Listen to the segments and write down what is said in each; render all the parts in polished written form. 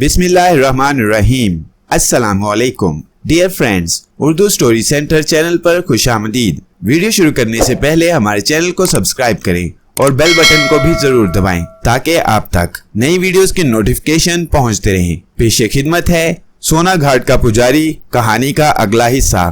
बिस्मिल्लाहिर्रहमानिर्रहीम। अस्सलामुअलैकुम dear friends, Urdu story centre channel पर खुशामदीद। वीडियो शुरू करने से पहले हमारे चैनल को सब्सक्राइब करें और बेल बटन को भी जरूर दबाएं ताकि आप तक नई वीडियोस की नोटिफिकेशन पहुंचते रहें। पेश खिदमत है सोना घाट का पुजारी कहानी का अगला हिस्सा।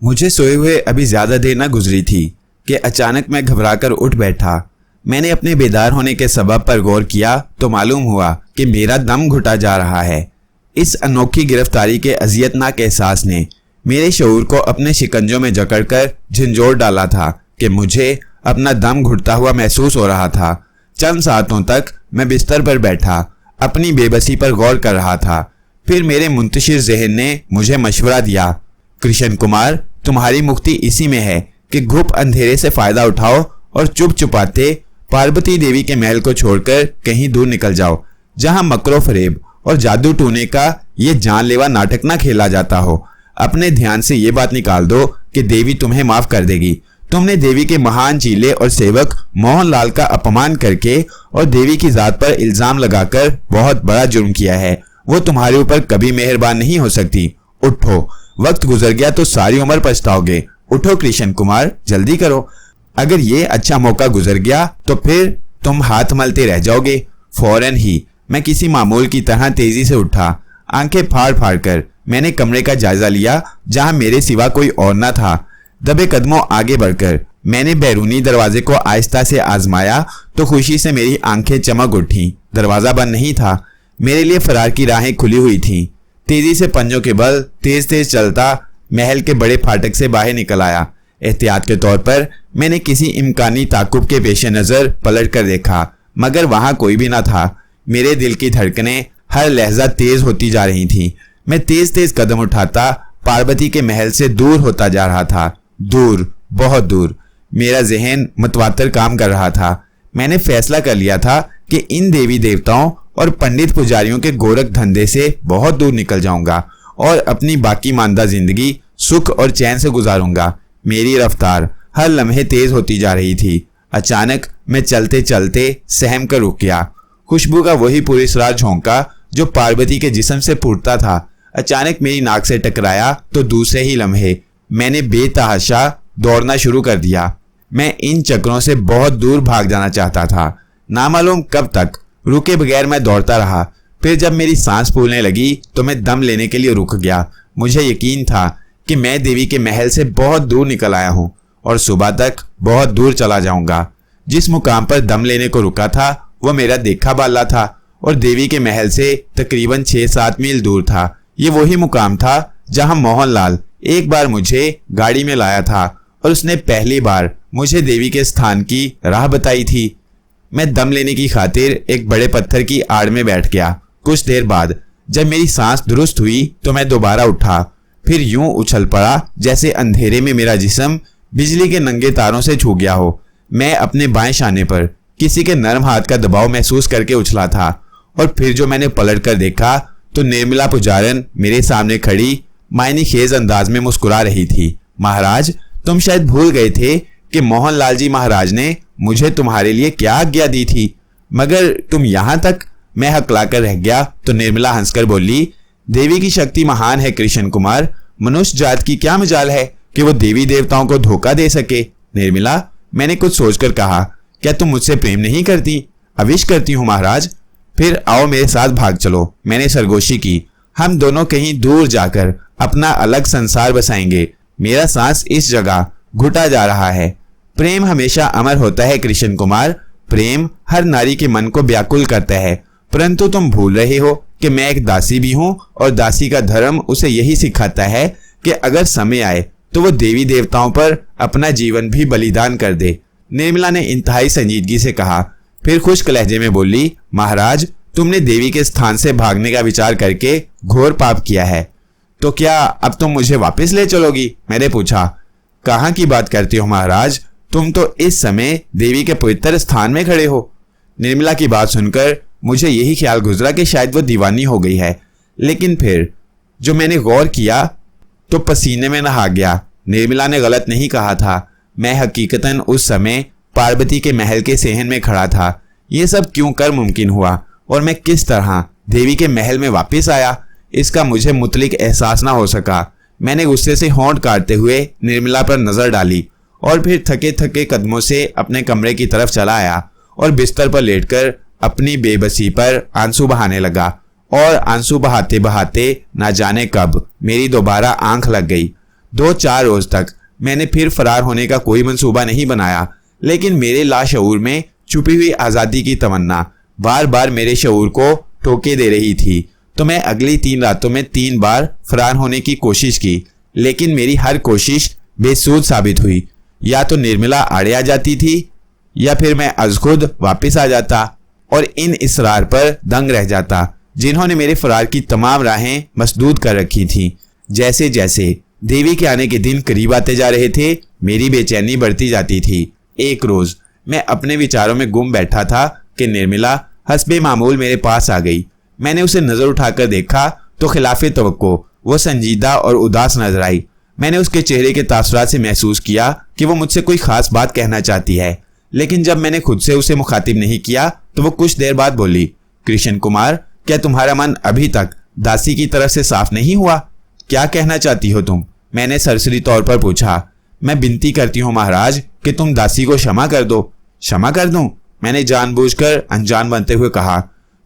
मुझे सोए हुए अभी ज्यादा देर न गुजरी थी कि अचानक मैं घबराकर उठ बैठा। मैंने अपने बेदार होने के सबब पर गौर किया तो मालूम हुआ कि मेरा दम घुटा जा रहा है। इस अनोखी गिरफ्तारी के अजियतनाक एहसास ने मेरे शऊर को अपने शिकंजों में जकड़कर झंझोड़ डाला था कि मुझे अपना दम घुटता हुआ महसूस हो रहा था। चंद सातों तक मैं बिस्तर पर बैठा अपनी बेबसी पर गौर कर रहा था। फिर मेरे मुंतशिर ज़हन ने मुझे मशवरा दिया, कृष्ण कुमार, तुम्हारी मुक्ति इसी में है कि घुप अंधेरे से फायदा उठाओ और चुप चुपाते पार्वती देवी के महल को छोड़कर कहीं दूर निकल जाओ, जहां मकरो फरेब और जादू टूने का ये जानलेवा नाटक ना खेला जाता हो। अपने ध्यान से ये बात निकाल दो कि देवी तुम्हें माफ कर देगी। तुमने देवी के महान चीले और सेवक मोहनलाल का अपमान करके और देवी की जात पर इल्जाम लगाकर बहुत बड़ा जुर्म किया है। वो तुम्हारे ऊपर कभी मेहरबान नहीं हो सकती। उठो, वक्त गुजर गया तो सारी उम्र पछताओगे। उठो कृष्ण कुमार, जल्दी करो। अगर ये अच्छा मौका गुजर गया तो फिर तुम हाथ मलते रह जाओगे। फौरन ही मैं किसी मामूल की तरह तेजी से उठा। आंखें फाड़ फाड़ कर मैंने कमरे का जायजा लिया जहां मेरे सिवा कोई और न था। दबे कदमों आगे बढ़कर मैंने बैरूनी दरवाजे को आहिस्ता से आजमाया तो खुशी से मेरी आंखें चमक उठी। दरवाजा बंद नहीं था। मेरे लिए फरार की राहें खुली हुई थीं। तेजी से पंजों के बल तेज तेज चलता महल के बड़े फाटक से बाहर निकल आया। एहतियात के तौर पर मैंने किसी इम्कानी ताकुब के पेश नजर पलट कर देखा, मगर वहां कोई भी न था। मेरे दिल की धड़कनें हर लहजा तेज होती जा रही थीं। मैं तेज तेज कदम उठाता पार्वती के महल से दूर होता जा रहा था। दूर, बहुत दूर। मेरा जहन मतवातर काम कर रहा था। मैंने फैसला कर लिया था कि इन देवी देवताओं और पंडित पुजारियों के गोरख धंधे से बहुत दूर निकल जाऊंगा और अपनी बाकी मानदा जिंदगी सुख और चैन से गुजारूंगा। मेरी रफ्तार हर लम्हे तेज होती जा रही थी। अचानक मैं चलते चलते सहम कर रुक गया। खुशबू का वही पुरस्कार झोंका जो पार्वती के जिस्म से फूटता था अचानक मेरी नाक से टकराया तो दूसरे ही लम्हे मैंने बेतहाशा दौड़ना शुरू कर दिया। मैं इन चक्रों से बहुत दूर भाग जाना चाहता था। नामालूम कब तक रुके बगैर मैं दौड़ता रहा। फिर जब मेरी सांस फूलने लगी तो मैं दम लेने के लिए रुक गया। मुझे यकीन था कि मैं देवी के महल से बहुत दूर निकल आया हूँ और सुबह तक बहुत दूर चला जाऊंगा। जिस मुकाम पर दम लेने को रुका था वह मेरा देखा बाला था और देवी के महल से तकरीबन 6-7 मील दूर था। ये वही मुकाम था जहां मोहनलाल एक बार मुझे गाड़ी में लाया था और उसने पहली बार मुझे देवी के स्थान की राह बताई थी। मैं दम लेने की खातिर एक बड़े पत्थर की आड़ में बैठ गया। कुछ देर बाद जब मेरी सांस दुरुस्त हुई तो मैं दोबारा उठा। फिर यूं उछल पड़ा जैसे अंधेरे में मेरा जिस्म बिजली के नंगे तारों से छू गया हो। मैं अपने बाएं शाने पर किसी के नरम हाथ का दबाव महसूस करके उछला था और फिर जो मैंने पलट कर देखा तो निर्मला पुजारन मेरे सामने खड़ी मायने खेज अंदाज में मुस्कुरा रही थी। महाराज, तुम शायद भूल गए थे कि मोहनलाल जी महाराज ने मुझे तुम्हारे लिए क्या आज्ञा दी थी, मगर तुम यहाँ तक। मैं हकलाकर रह गया तो निर्मला हंसकर बोली, देवी की शक्ति महान है कृष्ण कुमार। मनुष्य जात की क्या मजाल है कि वो देवी देवताओं को धोखा दे सके। निर्मला, मैंने कुछ सोचकर कहा, क्या तुम मुझसे प्रेम नहीं करती? अविश करती हूँ महाराज। फिर आओ मेरे साथ भाग चलो। मैंने सरगोशी की। हम दोनों कहीं दूर जाकर अपना अलग संसार बसाएंगे। मेरा सांस इस जगह घुटा जा रहा है। प्रेम हमेशा अमर होता है कृष्ण कुमार। प्रेम हर नारी के मन को व्याकुल करता है, परंतु तुम भूल रहे हो कि मैं एक दासी भी हूँ और दासी का धर्म उसे यही सिखाता है कि अगर समय आए तो वो देवी देवताओं पर अपना जीवन भी बलिदान कर दे। निर्मला ने इंतहाई संजीदगी से कहा। फिर खुश्क लहजे में बोली, महाराज, तुमने देवी के स्थान से भागने का विचार करके घोर पाप किया है, तो क्या अब तुम मुझे वापस ले चलोगी? मैंने पूछा। कहाँ की बात करती हो महाराज, तुम तो इस समय देवी के पवित्र स्थान में खड़े हो। निर्मला की बात सुनकर मुझे यही ख्याल गुजरा कि शायद वो दीवानी हो गई है, लेकिन फिर जो मैंने गौर किया तो पसीने में नहा गया। निर्मला ने गलत नहीं कहा था। मैं हकीकतन उस समय पार्वती के महल के सेहन में खड़ा था। ये सब क्यों कर मुमकिन हुआ और मैं किस तरह देवी के महल में वापस आया, इसका मुझे मुतलिक एहसास ना हो सका। मैंने गुस्से से होंठ काटते हुए निर्मला पर नजर डाली और फिर थके थके कदमों से अपने कमरे की तरफ चला आया और बिस्तर पर लेटकर अपनी बेबसी पर आंसू बहाने लगा। और आंसू बहाते बहाते ना जाने कब मेरी दोबारा आंख लग गई। 2-4 रोज तक मैंने फिर फरार होने का कोई मंसूबा नहीं बनाया, लेकिन मेरे लाशऊर में छुपी हुई आज़ादी की तमन्ना बार बार मेरे शऊर को ठोके दे रही थी। तो मैं अगली 3 रातों में 3 बार फरार होने की कोशिश की, लेकिन मेरी हर कोशिश बेसूद साबित हुई। या तो निर्मला आड़े आ जाती थी या फिर मैं अज खुद वापिस आ जाता और इन इसरार पर दंग रह जाता जिन्होंने मेरे फरार की तमाम राहें मसदूद कर रखी थी। जैसे जैसे देवी के आने के दिन करीब आते जा रहे थे, मेरी बेचैनी बढ़ती जाती थी। एक रोज मैं अपने विचारों में गुम बैठा था कि निर्मला हस्बे मामूल मेरे पास आ गई। मैंने उसे नजर उठाकर देखा तो खिलाफे तवक्को वो संजीदा और उदास नजर आई। मैंने उसके चेहरे के तासुरात से महसूस किया कि वो मुझसे कोई खास बात कहना चाहती है, लेकिन जब मैंने खुद से उसे मुखातिब नहीं किया तो वो कुछ देर बाद बोली, कृष्ण कुमार, क्या तुम्हारा मन अभी तक दासी की तरफ से साफ नहीं हुआ? क्या कहना चाहती हो तुम? मैंने सरसरी तौर पर पूछा। मैं विनती करती हूँ महाराज कि तुम दासी को क्षमा कर दो। क्षमा कर दूं? मैंने जानबूझकर अनजान बनते हुए कहा।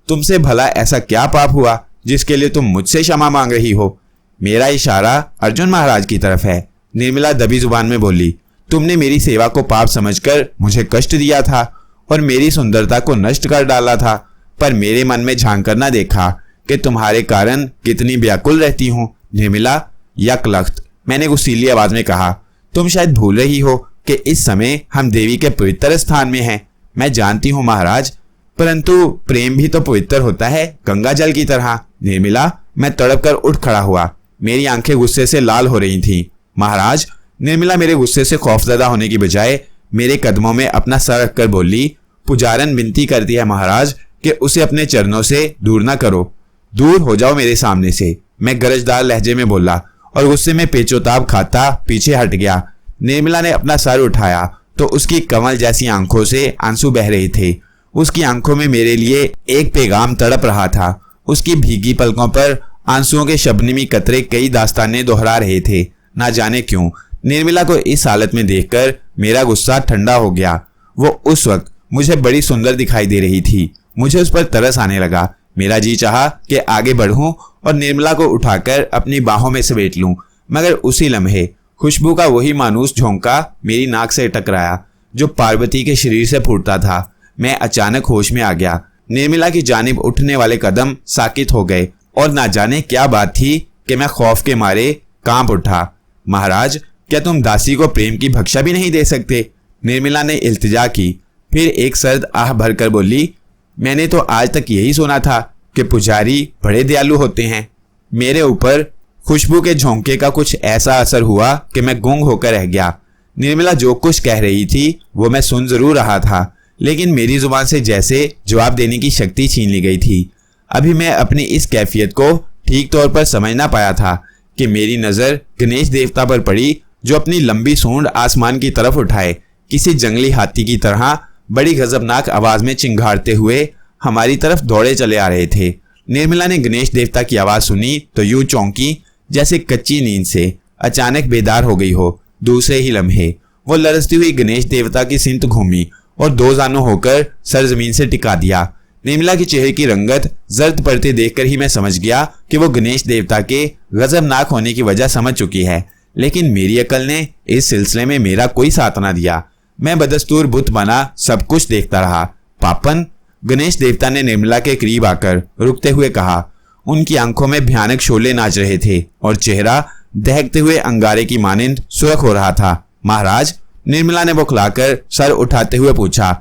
तुमसे भला ऐसा क्या पाप हुआ जिसके लिए तुम मुझसे क्षमा मांग रही हो? मेरा इशारा अर्जुन महाराज की तरफ है। निर्मला दबी जुबान में बोली, तुमने मेरी सेवा को पाप समझकर मुझे कष्ट दिया था और मेरी सुंदरता को नष्ट कर डाला था, पर मेरे मन में झांक कर ना देखा कि तुम्हारे कारण कितनी व्याकुल रहती हूँ। निर्मला, यकलख्त, मैंने गुस्सीली आवाज में कहा, तुम शायद भूल रही हो कि इस समय हम देवी के पवित्र स्थान में हैं। मैं जानती हूँ महाराज, परंतु प्रेम भी तो पवित्र होता है, गंगा जल की तरह। निर्मला, मैं तड़प कर उठ खड़ा हुआ। मेरी आंखें गुस्से से लाल हो रही थीं। महाराज, निर्मला मेरे गुस्से से खौफजदा होने की बजाय मेरे कदमों में अपना सर रखकर बोली, पुजारन विनती करती है महाराज कि उसे अपने चरणों से दूर ना करो। दूर हो जाओ मेरे सामने से, मैं गरजदार लहजे में बोला और गुस्से में पेचोताब खाता पीछे हट गया। निर्मला ने अपना सर उठाया तो उसकी कमल जैसी आंखों से आंसू बह रहे थे। उसकी आंखों में मेरे लिए एक पैगाम तड़प रहा था। उसकी भीगी पलकों पर आंसुओं के शबनमी कतरे कई दास्तानें दोहरा रहे थे। ना जाने क्यों निर्मला को इस हालत में देखकर मेरा गुस्सा ठंडा हो गया। वो उस वक्त मुझे बड़ी सुंदर दिखाई दे रही थी। मुझे उस पर तरस आने लगा। मेरा जी चाहा कि आगे बढ़ूं और निर्मला को उठाकर अपनी बाहों में समेट लूं, मगर उसी लम्हे खुशबू का वही मानूस झोंका मेरी नाक से टकराया जो पार्वती के शरीर से फूटता था। मैं अचानक होश में आ गया। निर्मला की जानिब उठने वाले कदम साकित हो गए और ना जाने क्या बात थी कि मैं खौफ के मारे कांप उठा। महाराज, क्या तुम दासी को प्रेम की भक्षा भी नहीं दे सकते? निर्मला ने इल्तिजा की, फिर एक सर्द आह भरकर बोली, मैंने तो आज तक यही सुना था कि पुजारी बड़े दयालु होते हैं। मेरे ऊपर खुशबू के झोंके का कुछ ऐसा असर हुआ कि मैं गूंग होकर रह गया। निर्मला जो कुछ कह रही थी वो मैं सुन जरूर रहा था, लेकिन मेरी जुबान से जैसे जवाब देने की शक्ति छीन ली गई थी। अभी मैं अपनी इस कैफियत को ठीक तौर पर समझ ना पाया था कि मेरी नज़र गणेश देवता पर पड़ी, जो अपनी लंबी सूंड आसमान की तरफ उठाए किसी जंगली हाथी की तरह बड़ी गजबनाक आवाज में चिंघाड़ते हुए हमारी तरफ दौड़े चले आ रहे थे। निर्मला ने गणेश देवता की आवाज सुनी तो यूं चौंकी जैसे कच्ची नींद से अचानक बेदार हो गई हो। दूसरे ही लम्हे वो लरसती हुई गणेश देवता की सिंत घूमी और 2 जानों होकर सर जमीन से टिका दिया। निर्मला के चेहरे की रंगत जर्द पड़ते देखकर ही मैं समझ गया कि वो गणेश देवता के गजबनाक होने की वजह समझ चुकी है, लेकिन मेरी अकल ने इस सिलसिले में मेरा कोई साथ ना दिया। मैं बदस्तूर बुत बना सब कुछ देखता रहा। पापन, गणेश देवता ने निर्मला के करीब आकर रुकते हुए कहा। उनकी आंखों में भयानक शोले नाच रहे थे और चेहरा दहकते हुए अंगारे की मानिंद सुर्ख हो रहा था। महाराज, निर्मला ने बौखलाकर सर उठाते हुए पूछा,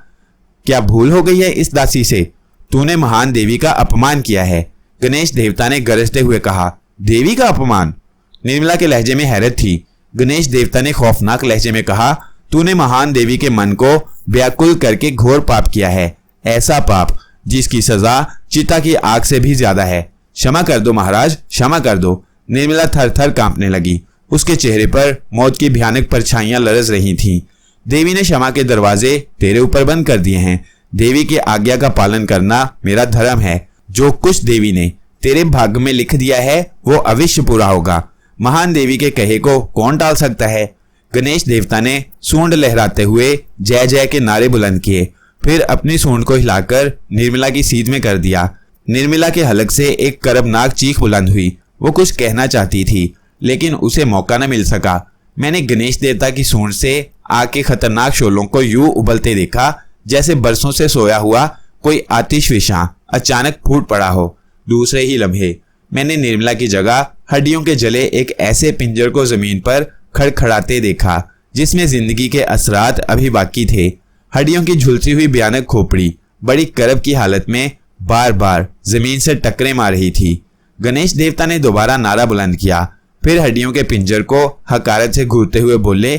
क्या भूल हो गई है इस दासी से? तूने महान देवी का अपमान किया है। गणेश देवता ने गरजते हुए कहा। देवी का अपमान? निर्मला के लहजे में हैरत थी। गणेश देवता ने खौफनाक लहजे में कहा, तूने महान देवी के मन को व्याकुल करके घोर पाप किया है, ऐसा पाप जिसकी सजा चिता की आग से भी ज्यादा है। क्षमा कर दो महाराज, क्षमा कर दो। निर्मला थर थर कांपने लगी। उसके चेहरे पर मौत की भयानक परछाइयां लरज रही थीं। देवी ने क्षमा के दरवाजे तेरे ऊपर बंद कर दिए हैं। देवी की आज्ञा का पालन करना मेरा धर्म है। जो कुछ देवी ने तेरे भाग्य में लिख दिया है वो अवश्य पूरा होगा। महान देवी के कहे को कौन टाल सकता है। गणेश देवता ने सूंड लहराते हुए जय जय के नारे बुलंद किए, फिर अपनी सूंड को हिलाकर निर्मला की सीध में कर दिया। निर्मला के हलक से एक कर्बनाक चीख बुलंद हुई। वो कुछ कहना चाहती थी लेकिन उसे मौका न मिल सका। मैंने गणेश देवता की सूंड से आग के खतरनाक शोलों को यूं उबलते देखा जैसे बरसों से सोया हुआ कोई आतिश विषां अचानक फूट पड़ा हो। दूसरे ही लम्हे मैंने निर्मला की जगह हड्डियों के जले एक ऐसे पिंजर को जमीन पर खड़खड़ाते देखा जिसमें जिंदगी के असरात अभी बाकी थे। हड्डियों की झुलसी हुई भयानक खोपड़ी बड़ी करब की हालत में बार बार जमीन से टकरे मार रही थी। गणेश देवता ने दोबारा नारा बुलंद किया, फिर हड्डियों के पिंजर को हकारत से घूरते हुए बोले,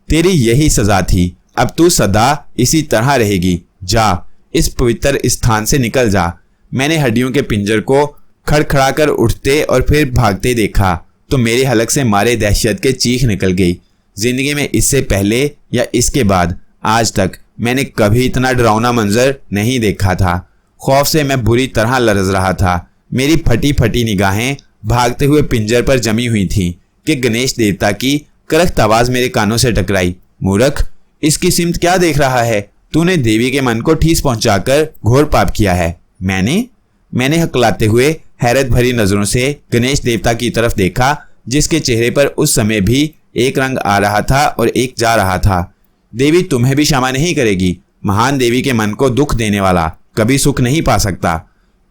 तेरी यही सजा थी, अब तू सदा इसी तरह रहेगी। जा, इस पवित्र स्थान से निकल जा। मैंने हड्डियों के पिंजर को खड़खड़ाकर उठते और फिर भागते देखा तो मेरे हलक से मारे दहशत के चीख निकल गई। जिंदगी में इससे पहले या इसके बाद आज तक मैंने कभी इतना डरावना मंजर नहीं देखा था। खौफ से मैं बुरी तरह लरज रहा था। मेरी फटी फटी निगाहें भागते हुए पिंजर पर जमी हुई थीं कि गणेश देवता की करख्त आवाज मेरे कानों से टकराई। मूर्ख, इसकी सिमत क्या देख रहा है? तूने देवी के मन को ठेस पहुंचाकर घोर पाप किया है। मैंने हकलाते हुए हैरत भरी नजरों से गणेश देवता की तरफ देखा जिसके चेहरे पर उस समय भी एक रंग आ रहा था और एक जा रहा था। देवी तुम्हें भी क्षमा नहीं करेगी। महान देवी के मन को दुख देने वाला कभी सुख नहीं पा सकता।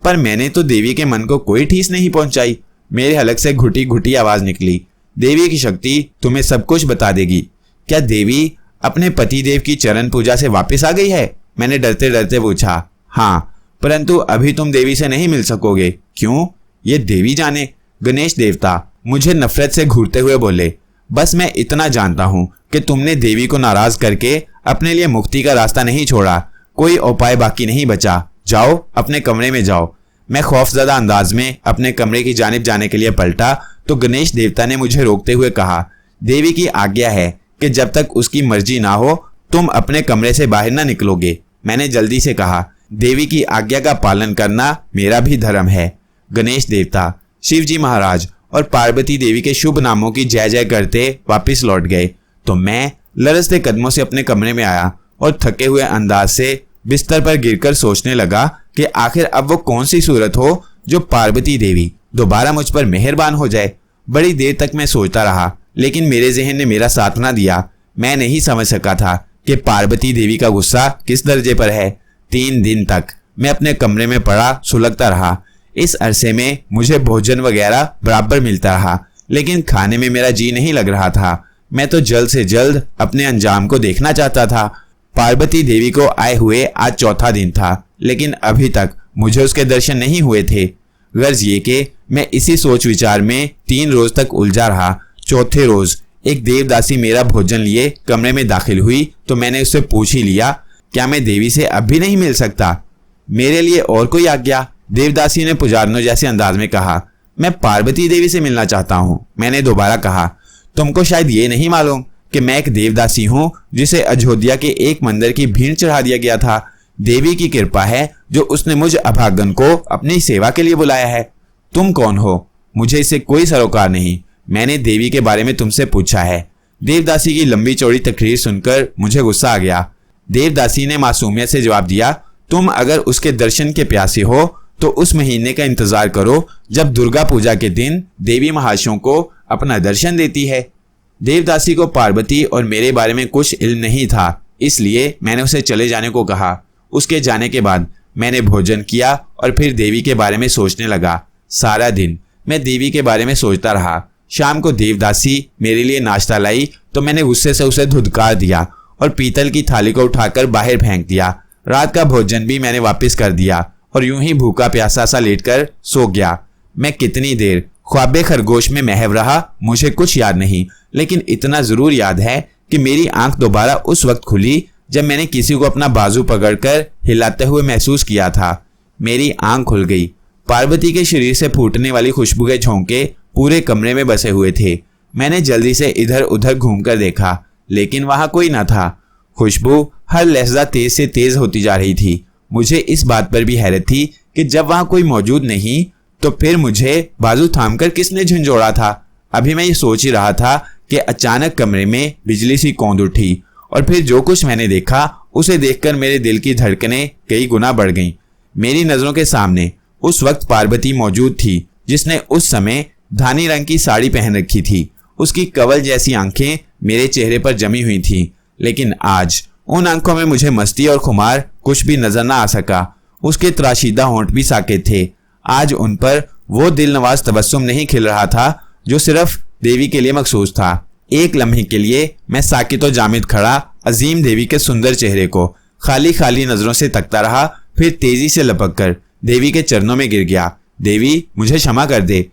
पर मैंने तो देवी के मन को कोई ठेस नहीं पहुंचाई। मेरे हलक से घुटी घुटी आवाज निकली, देवी की शक्ति तुम्हें सब कुछ बता देगी। क्या देवी अपने पति देव की चरण पूजा से वापस आ गई है? मैंने डरते डरते पूछा। हाँ, परंतु अभी तुम देवी से नहीं मिल सकोगे। क्यों? ये देवी जाने। गणेश देवता मुझे नफरत से घूरते हुए बोले, बस मैं इतना जानता हूं कि तुमने देवी को नाराज करके अपने लिए मुक्ति का रास्ता नहीं छोड़ा। कोई उपाय बाकी नहीं बचा। जाओ, अपने कमरे में जाओ। मैं खौफजदा अंदाज में अपने कमरे की जानिब जाने के लिए पलटा तो गणेश देवता ने मुझे रोकते हुए कहा, देवी की आज्ञा है कि जब तक उसकी मर्जी ना हो तुम अपने कमरे से बाहर ना निकलोगे। मैंने जल्दी से कहा, देवी की आज्ञा का पालन करना मेरा भी धर्म है। गणेश देवता, शिव जी महाराज और पार्वती देवी के शुभ नामों की जय जय करते वापस लौट गए तो मैं लरजते कदमों से अपने कमरे में आया और थके हुए अंदाज से बिस्तर पर गिरकर सोचने लगा कि आखिर अब वो कौन सी सूरत हो जो पार्वती देवी दोबारा मुझ पर मेहरबान हो जाए। बड़ी देर तक मैं सोचता रहा लेकिन मेरे जहन ने मेरा साथ ना दिया। मैं नहीं समझ सका था कि पार्वती देवी का गुस्सा किस दर्जे पर है। 3 दिन तक मैं अपने कमरे में पड़ा सुलगता रहा। इस अरसे में मुझे भोजन वगैरह बराबर मिलता रहा लेकिन खाने में मेरा जी नहीं लग रहा था। मैं तो जल्द से जल्द अपने अंजाम को देखना चाहता था। पार्वती देवी को आए हुए आज चौथा दिन था लेकिन अभी तक मुझे उसके दर्शन नहीं हुए थे। गर्ज ये कि मैं इसी सोच विचार में 3 रोज तक उलझा रहा। चौथे रोज एक देवदासी मेरा भोजन लिए कमरे में दाखिल हुई तो मैंने उससे पूछ ही लिया, क्या मैं देवी से अब भी नहीं मिल सकता? मेरे लिए और कोई आज्ञा? देवदासी ने पुजारनों जैसे अंदाज में कहा, मैं पार्वती देवी से मिलना चाहता हूँ। मैंने दोबारा कहा, तुमको शायद ये नहीं मालूम कि मैं एक देवदासी हूँ जिसे अयोध्या के एक मंदिर की भीड़ चढ़ा दिया गया था। देवी की कृपा है जो उसने मुझ अभागन को अपनी सेवा के लिए बुलाया है। तुम कौन हो? मुझे इससे कोई सरोकार नहीं। मैंने देवी के बारे में तुमसे पूछा है। देवदासी की लंबी चौड़ी तकरीर सुनकर मुझे गुस्सा आ गया। देवदासी ने मासूमियत से जवाब दिया, तुम अगर उसके दर्शन के प्यासे हो तो उस महीने का इंतजार करो जब दुर्गा पूजा के दिन देवी महाशयों को अपना दर्शन देती है। देवदासी को पार्वती और मेरे बारे में कुछ इल्म नहीं था, इसलिए मैंने उसे चले जाने को कहा। उसके जाने के बाद मैंने भोजन किया और फिर देवी के बारे में सोचने लगा। सारा दिन मैं देवी के बारे में सोचता रहा। शाम को देवदासी मेरे लिए नाश्ता लाई तो मैंने गुस्से से उसे धुतकार दिया और पीतल की थाली को उठाकर बाहर फेंक दिया। रात का भोजन भी मैंने वापस कर दिया और यूं ही भूखा प्यासा सा लेटकर सो गया। मैं कितनी देर ख्वाबे खरगोश में महव रहा मुझे कुछ याद नहीं, लेकिन इतना जरूर याद है कि मेरी आंख दोबारा उस वक्त खुली जब मैंने किसी को अपना बाजू पकड़कर हिलाते हुए महसूस किया था। मेरी आंख खुल गई। पार्वती के शरीर से फूटने वाली खुशबू के झोंके पूरे कमरे में बसे हुए थे। मैंने जल्दी से इधर उधर घूमकर देखा लेकिन वहां कोई न था। खुशबू हर लहजा तेज से तेज होती जा रही थी। मुझे इस बात पर भी हैरत थी कि जब वहां कोई मौजूद नहीं तो फिर मुझे बाजू थामकर किसने झंझोड़ा था। अभी मैं ये सोच ही रहा था कि अचानक कमरे में बिजली सी कौंध उठी और फिर जो कुछ मैंने देखा उसे देखकर मेरे दिल की धड़कनें कई गुना बढ़ गईं। मेरी नजरों के सामने उस वक्त पार्वती मौजूद थी, जिसने उस समय धानी रंग की साड़ी पहन रखी थी। उसकी कवल जैसी आंखें मेरे चेहरे पर जमी हुई थी, लेकिन आज उन आंखों में मुझे मस्ती और खुमार कुछ भी नजर न आ सका। उसके त्राशीदा होंठ भी साकेत थे। आज उन पर वो दिलनवाज तबस्सुम नहीं खिल रहा था जो सिर्फ देवी के लिए मखसूस था। एक लम्हे के लिए मैं साकित और जामिद खड़ा अजीम देवी के सुंदर चेहरे को खाली खाली नजरों से तकता रहा, फिर तेजी से लपक कर देवी के चरणों में गिर गया। देवी, मुझे क्षमा कर दे,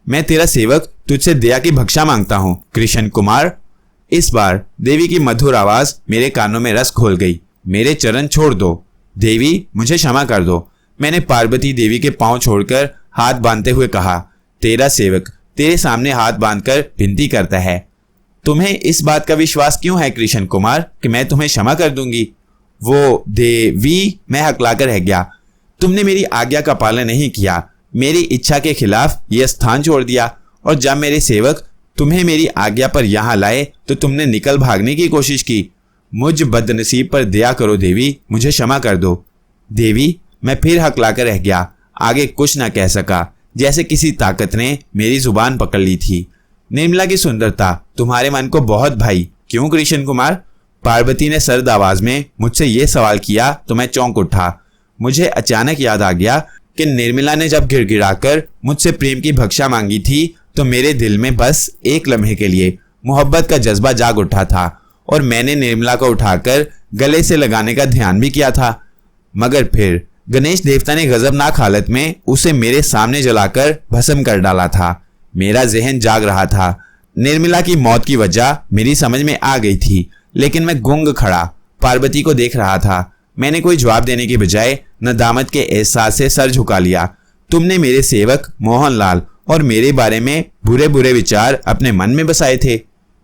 मैं तेरा सेवक तुझसे दया की भक्षा मांगता हूँ। कृष्ण कुमार। इस बार देवी की मधुर आवाज मेरे कानों में रस घोल गई। मेरे चरण छोड़ दो देवी, मुझे क्षमा कर दो, मैंने पार्वती देवी के पांव छोड़कर हाथ बांधते हुए कहा। तेरा सेवक तेरे सामने हाथ बांधकर विनती करता है। तुम्हें इस बात का विश्वास क्यों है कृष्ण कुमार कि मैं तुम्हें क्षमा कर दूंगी? वो देवी, मैं हकलाकर रह गया। तुमने मेरी आज्ञा का पालन नहीं किया, मेरी इच्छा के खिलाफ यह स्थान छोड़ दिया, और जब मेरे सेवक तुम्हें मेरी आज्ञा पर यहाँ लाए तो तुमने निकल भागने की कोशिश की। मुझ बदनसीब पर दया करो देवी, मुझे क्षमा कर दो। देवी, मैं फिर हकलाकर रह गया, आगे कुछ न कह सका, जैसे किसी ताकत ने मेरी जुबान पकड़ ली थी। निर्मला की सुंदरता तुम्हारे मन को बहुत भाई, क्यों कृष्ण कुमार? पार्वती ने सर्द आवाज में मुझसे ये सवाल किया तो मैं चौंक उठा। मुझे अचानक याद आ गया कि निर्मला ने जब गिड़गिड़ाकर मुझसे प्रेम की भक्षा मांगी थी तो मेरे दिल में बस एक लम्हे के लिए मोहब्बत का जज्बा जाग उठा था और मैंने निर्मला को उठाकर गले से लगाने का ध्यान भी किया था, मगर फिर गणेश देवता ने गजबनाक हालत में उसे मेरे सामने जलाकर भस्म कर डाला था। मेरा जहन जाग रहा था। निर्मला की मौत की वजह मेरी समझ में आ गई थी, लेकिन मैं गुंग खड़ा पार्वती को देख रहा था। मैंने कोई जवाब देने के बजाय नदामत के एहसास से सर झुका लिया। तुमने मेरे सेवक मोहनलाल और मेरे बारे में बुरे बुरे विचार अपने मन में बसाए थे।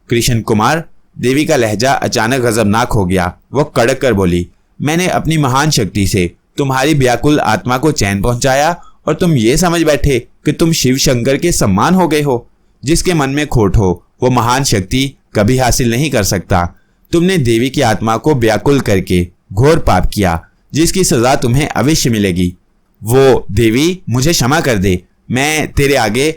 कृष्ण कुमार। देवी का लहजा अचानक गजबनाक हो गया। वो कड़क कर बोली, मैंने अपनी महान शक्ति से तुम्हारी व्याकुल आत्मा को चैन पहुंचाया और तुम ये समझ बैठे कि तुम शिव शंकर के सम्मान हो गए हो। जिसके मन में खोट हो वो महान शक्ति कभी हासिल नहीं कर सकता। तुमने देवी की आत्मा को व्याकुल करके घोर पाप किया, जिसकी सजा तुम्हें अवश्य मिलेगी। वो देवी, मुझे क्षमा कर दे, मैं तेरे आगे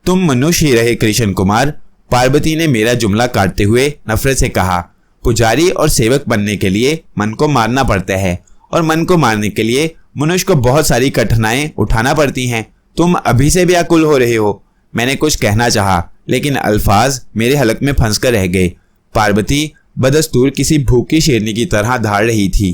तुम मनुष्य ही रहे कृष्ण कुमार। पार्वती ने मेरा जुमला काटते हुए नफरत से कहा। पुजारी और सेवक बनने के लिए मन को मारना पड़ता है और मन को मारने के लिए मनुष्य को बहुत सारी कठिनाइयां उठाना पड़ती हैं। तुम अभी से व्याकुल हो रहे हो। मैंने कुछ कहना चाहा, लेकिन अल्फाज मेरे हलक में फंस कर रह गए। पार्वती बदस्तूर किसी भूखी शेरनी की तरह धाड़ रही थी।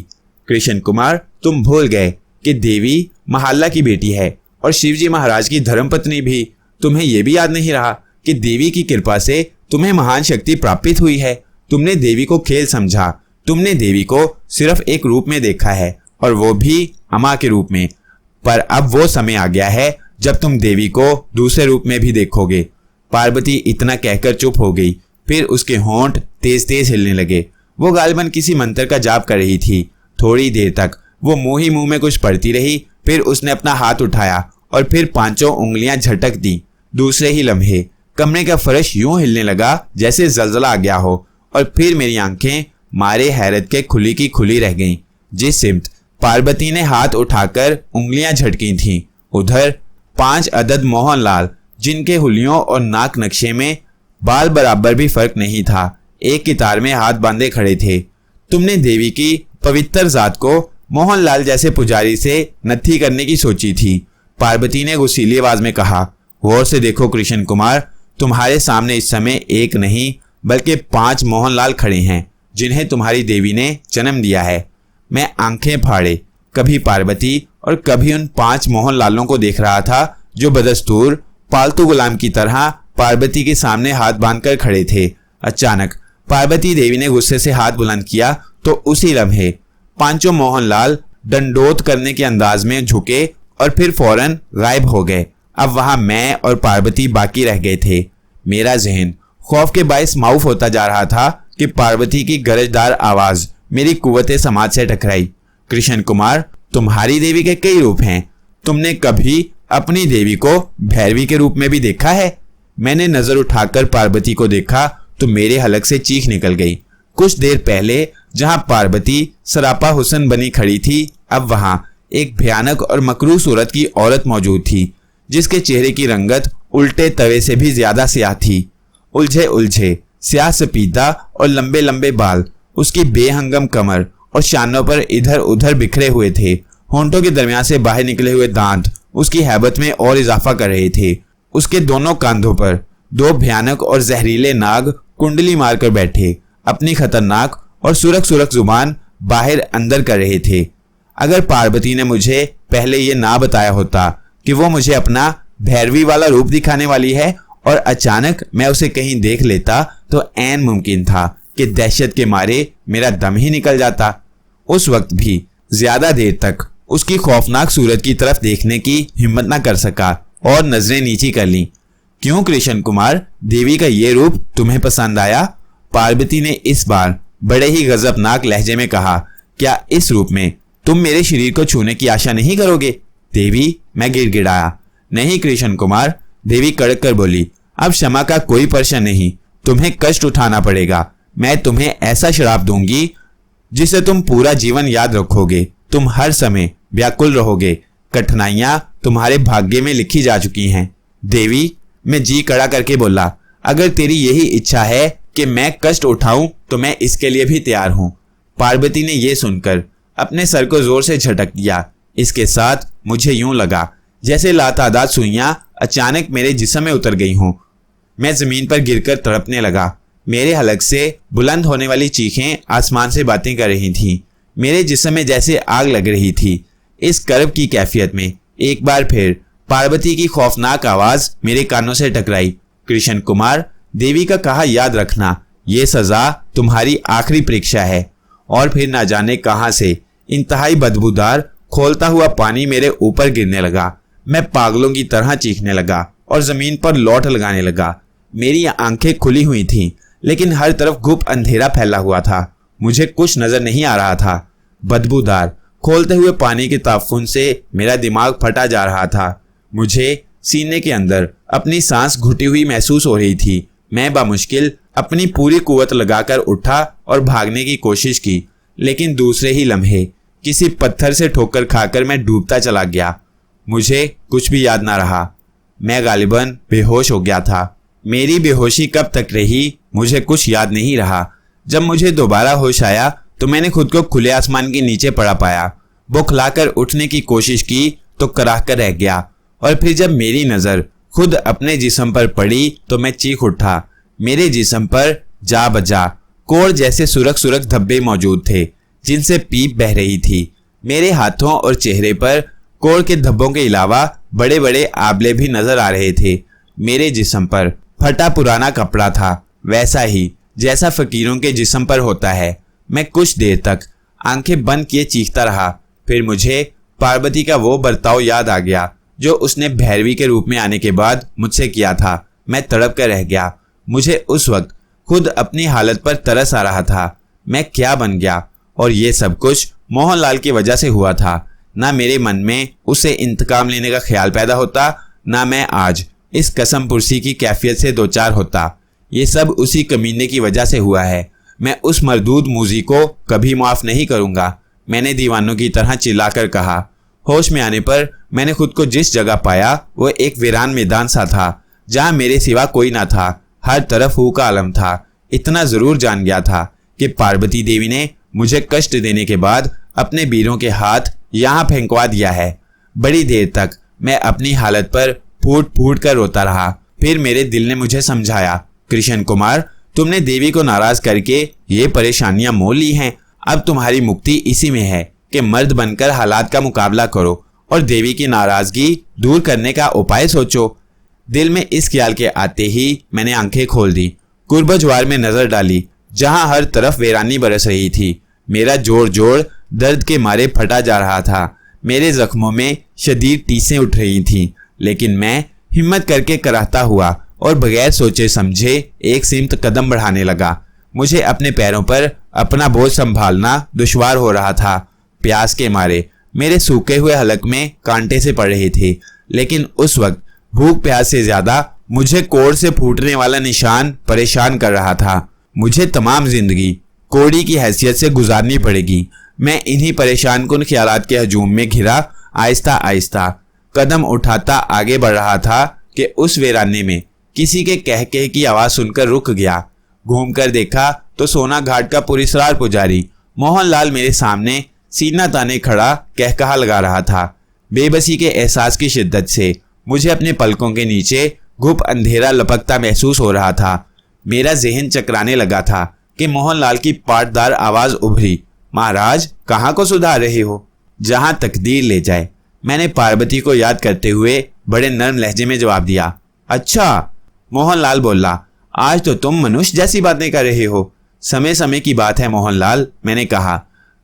कृष्ण कुमार, तुम भूल गए कि देवी महल्ला की बेटी है और शिवजी महाराज की धर्मपत्नी भी। तुम्हें यह भी याद नहीं रहा कि देवी की कृपा से तुम्हें महान शक्ति प्राप्त हुई है। तुमने देवी को खेल समझा। तुमने देवी को सिर्फ एक रूप में देखा है, और वो भी अम्मा के रूप में। पर अब वो समय आ गया है जब तुम देवी को दूसरे रूप में भी देखोगे। पार्वती इतना कहकर चुप हो गई। फिर उसके होंठ तेज तेज हिलने लगे। वो गालिबन किसी मंत्र का जाप कर रही थी। थोड़ी देर तक वो मुंह ही मुंह में कुछ पढ़ती रही। फिर उसने अपना हाथ उठाया और फिर पांचों उंगलियां झटक दी। दूसरे ही लम्हे कमरे का फर्श यूं हिलने लगा जैसे जलजला आ गया हो, और फिर मेरी आंखें मारे हैरत के खुली की खुली रह गईं। जिस सिमत पार्वती ने हाथ उठाकर उंगलियां झटकी थीं, उधर 5 अदद मोहनलाल, जिनके हुलियों और नाक नक्शे में बाल बराबर भी फर्क नहीं था, एक कितार में हाथ बांधे खड़े थे। तुमने देवी की पवित्र जात को मोहनलाल जैसे पुजारी से नत्थी करने की सोची थी। पार्वती ने गुस्सीली आवाज में कहा। गौर से देखो कृष्ण कुमार, तुम्हारे सामने इस समय एक नहीं बल्कि 5 मोहनलाल खड़े हैं, जिन्हें तुम्हारी देवी ने जन्म दिया है। मैं आंखें फाड़े कभी पार्वती और कभी उन 5 मोहनलालों को देख रहा था, जो बदस्तूर पालतू गुलाम की तरह पार्वती के सामने हाथ बांधकर खड़े थे। अचानक पार्वती देवी ने गुस्से से हाथ बुलंद किया तो उसी लम्हे 5 मोहनलाल दंडोत करने के अंदाज में झुके और फिर फौरन गायब हो गए। अब वहां मैं और पार्वती बाकी रह गए थे। मेरा जहन खौफ के बायस माऊफ होता जा रहा था कि पार्वती की गरजदार आवाज मेरी कुव्वते समाज से टकराई। कृष्ण कुमार, तुम्हारी देवी के कई रूप हैं। तुमने कभी अपनी देवी को भैरवी के रूप में भी देखा है? मैंने नजर उठाकर पार्वती को देखा तो मेरे हलक से चीख निकल गई। कुछ देर पहले जहां पार्वती सरापा हुस्न बनी खड़ी थी, अब वहां एक भयानक और मकरूह सूरत की औरत मौजूद थी, जिसके चेहरे की रंगत उल्टे तवे से भी ज्यादा स्याह थी। उलझे उलझे स्याह सपीदा और लंबे लंबे बाल, उसकी बेहंगम कमर और शानों पर इधर उधर बिखरे हुए थे। होंठों के दरमियान से बाहर निकले हुए दांत उसकी हैबत में और इजाफा कर रहे थे। उसके दोनों कंधों पर दो भयानक और जहरीले नाग कुंडली मारकर बैठे अपनी खतरनाक और सुरख सुरख जुबान बाहर अंदर कर रहे थे। अगर पार्वती ने मुझे पहले ये ना बताया होता कि वो मुझे अपना भैरवी वाला रूप दिखाने वाली है और अचानक मैं उसे कहीं देख लेता, तो ऐन मुमकिन था कि दहशत के मारे मेरा दम ही निकल जाता। उस वक्त भी ज्यादा देर तक उसकी खौफनाक सूरत की तरफ देखने की हिम्मत न कर सका और नजरें नीची कर लीं। क्यों कृष्ण कुमार, देवी का ये रूप तुम्हें पसंद आया? पार्वती ने इस बार बड़े ही गजबनाक लहजे में कहा। क्या इस रूप में तुम मेरे शरीर को छूने की आशा नहीं करोगे? देवी, मैं गिड़गिड़ाया। नहीं कृष्ण कुमार, देवी कड़क कर बोली। अब क्षमा का कोई प्रश्न नहीं, तुम्हें कष्ट उठाना पड़ेगा। मैं तुम्हें ऐसा श्राप दूंगी जिसे तुम पूरा जीवन याद रखोगे। तुम हर समय व्याकुल रहोगे। कठिनाइयां तुम्हारे भाग्य में लिखी जा चुकी हैं। देवी, मैं जी कड़ा करके बोला, अगर तेरी यही इच्छा है कि मैं कष्ट उठाऊं तो मैं इसके लिए भी तैयार हूं। पार्वती ने यह सुनकर अपने सर को जोर से झटक दिया। इसके साथ मुझे यूं लगा जैसे लातादाद सुइयां अचानक मेरे जिस्म में उतर गई हों। मैं जमीन पर गिरकर तड़पने लगा। मेरे हलक से बुलंद होने वाली चीखें आसमान से बातें कर रही थीं। मेरे जिस्म में जैसे आग लग रही थी। इस कर्ब की कैफियत में एक बार फिर पार्वती की खौफनाक आवाज मेरे कानों से टकराई। कृष्ण कुमार, देवी का कहा याद रखना, ये सजा तुम्हारी आखिरी परीक्षा है। और फिर ना जाने कहां से इंतहाई बदबूदार खोलता हुआ पानी मेरे ऊपर गिरने लगा। मैं पागलों की तरह चीखने लगा और जमीन पर लौट लगाने लगा। मेरी आंखें खुली हुई थीं, लेकिन हर तरफ गुप अंधेरा फैला हुआ था। मुझे कुछ नजर नहीं आ रहा था। बदबूदार खोलते हुए पानी के ताफुन से मेरा दिमाग फटा जा रहा था। मुझे सीने के अंदर अपनी सांस घुटी हुई महसूस हो रही थी। मैं बामुश्किल अपनी पूरी कुव्वत लगाकर उठा और भागने की कोशिश की, लेकिन दूसरे ही लम्हे किसी पत्थर से ठोकर खाकर मैं डूबता चला गया। मुझे कुछ भी याद ना रहा। मैं गालिबन बेहोश हो गया था। मेरी बेहोशी कब तक रही मुझे कुछ याद नहीं रहा। जब मुझे दोबारा होश आया तो मैंने खुद को खुले आसमान के नीचे पड़ा पाया। बौखलाकर उठने की कोशिश की तो कराह कर रह गया, और फिर जब मेरी नजर खुद अपने जिस्म पर पड़ी तो मैं चीख उठा। मेरे जिस्म पर जा बजा कोड़ जैसे सुरख सुरख धब्बे मौजूद थे, जिनसे पीप बह रही थी। मेरे हाथों और चेहरे पर कोड़ के धब्बों के अलावा बड़े बड़े आबले भी नजर आ रहे थे। मेरे जिस्म पर फटा पुराना कपड़ा था, वैसा ही जैसा फकीरों के जिस्म पर होता है। मैं कुछ देर तक आंखें बंद किए चीखता रहा। फिर मुझे पार्वती का वो बर्ताव याद आ गया जो उसने भैरवी के रूप में आने के बाद मुझसे किया था। मैं तड़प कर रह गया। मुझे उस वक्त खुद अपनी हालत पर तरस आ रहा था। मैं क्या बन गया, और ये सब कुछ मोहनलाल की वजह से हुआ था। ना मेरे मन में उसे इंतकाम लेने का ख्याल पैदा होता, ना मैं आज इस कसम पुरसी की कैफियत से दो चार होता। ये सब उसी कमीने की वजह से हुआ है। मैं उस मरदूद मूजी को कभी माफ नहीं करूंगा, मैंने दीवानों की तरह चिल्लाकर कहा। होश में आने पर मैंने खुद को जिस जगह पाया वो एक वीरान मैदान सा था, जहां मेरे सिवा कोई ना था। हर तरफ हू का आलम था। इतना जरूर जान गया था कि पार्वती देवी ने मुझे कष्ट देने के बाद अपने वीरों के हाथ यहाँ फेंकवा दिया है। बड़ी देर तक मैं अपनी हालत पर फूट फूट कर रोता रहा। फिर मेरे दिल ने मुझे समझाया, कृष्ण कुमार, तुमने देवी को नाराज करके ये परेशानियां मोल ली हैं। अब तुम्हारी मुक्ति इसी में है कि मर्द बनकर हालात का मुकाबला करो और देवी की नाराजगी दूर करने का उपाय सोचो। दिल में इस ख्याल के आते ही मैंने आंखें खोल दी। कुर्बजवार में नजर डाली, जहां हर तरफ वीरानी बरस रही थी। मेरा जोड़ जोड़ दर्द के मारे फटा जा रहा था। मेरे जख्मों में शदीद टीसें उठ रही थीं, लेकिन मैं हिम्मत करके कराहता हुआ और बगैर सोचे समझे एक सिमत कदम बढ़ाने लगा। मुझे अपने पैरों पर अपना बोझ संभालना दुश्वार हो रहा था। प्यास के मारे मेरे सूखे हुए हलक में कांटे से पड़ रहे थे, लेकिन उस वक्त भूख प्यास से ज्यादा मुझे कोड़ से फूटने वाला निशान परेशान कर रहा था। मुझे तमाम जिंदगी कोड़ी की हैसियत से गुजारनी पड़ेगी। मैं इन्हीं परेशान कुन ख्यालात के हजूम में घिरा आहिस्ता आहिस्ता कदम उठाता आगे बढ़ रहा था कि उस वीराने में किसी के कहके की आवाज सुनकर रुक गया। घूमकर देखा तो सोना घाट का पुरस्कार पुजारी मोहनलाल मेरे सामने सीना ताने खड़ा कहकहा लगा रहा था। बेबसी के एहसास की शिद्दत से मुझे अपने पलकों के नीचे घुप अंधेरा लपकता महसूस हो रहा था। मेरा जहन चकराने लगा था कि मोहनलाल की पाटदार आवाज उभरी, महाराज कहाँ को सुधार रहे हो? जहां तकदीर ले जाए, मैंने पार्वती को याद करते हुए बड़े नर्म लहजे में जवाब दिया। अच्छा, मोहनलाल बोला, आज तो तुम मनुष्य जैसी बातें कर रहे हो। समय समय की बात है मोहनलाल, मैंने कहा,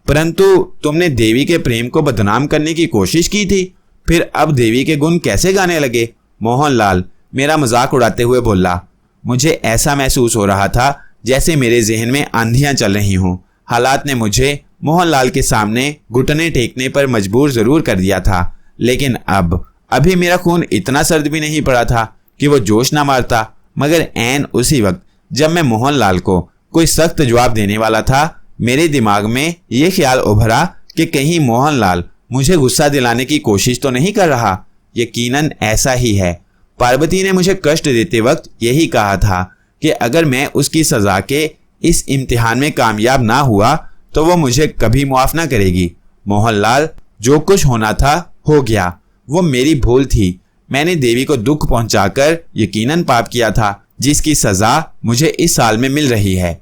परंतु तुमने देवी के प्रेम को बदनाम करने की कोशिश की थी, फिर अब देवी के गुण कैसे गाने लगे? मोहनलाल मेरा मजाक उड़ाते हुए बोला। मुझे ऐसा महसूस हो रहा था जैसे मेरे जहन में आंधियां चल रही हों। हालात ने मुझे मोहनलाल के सामने घुटने टेकने पर मजबूर जरूर कर दिया था, लेकिन अभी मेरा खून इतना सर्द भी नहीं पड़ा था कि वो जोश ना मारता। मगर ऐन उसी वक्त जब मैं मोहनलाल को कोई सख्त जवाब देने वाला था, मेरे दिमाग में ये ख्याल उभरा कि कहीं मोहनलाल मुझे गुस्सा दिलाने की कोशिश तो नहीं कर रहा। यकीनन ऐसा ही है। पार्वती ने मुझे कष्ट देते वक्त यही कहा था कि अगर मैं उसकी सजा के इस इम्तिहान में कामयाब ना हुआ तो वो मुझे कभी मुआफ ना करेगी। मोहनलाल, जो कुछ होना था हो गया, वो मेरी भूल थी। मैंने देवी को दुख पहुंचाकर यकीनन पाप किया था, जिसकी सजा मुझे इस साल में मिल रही है।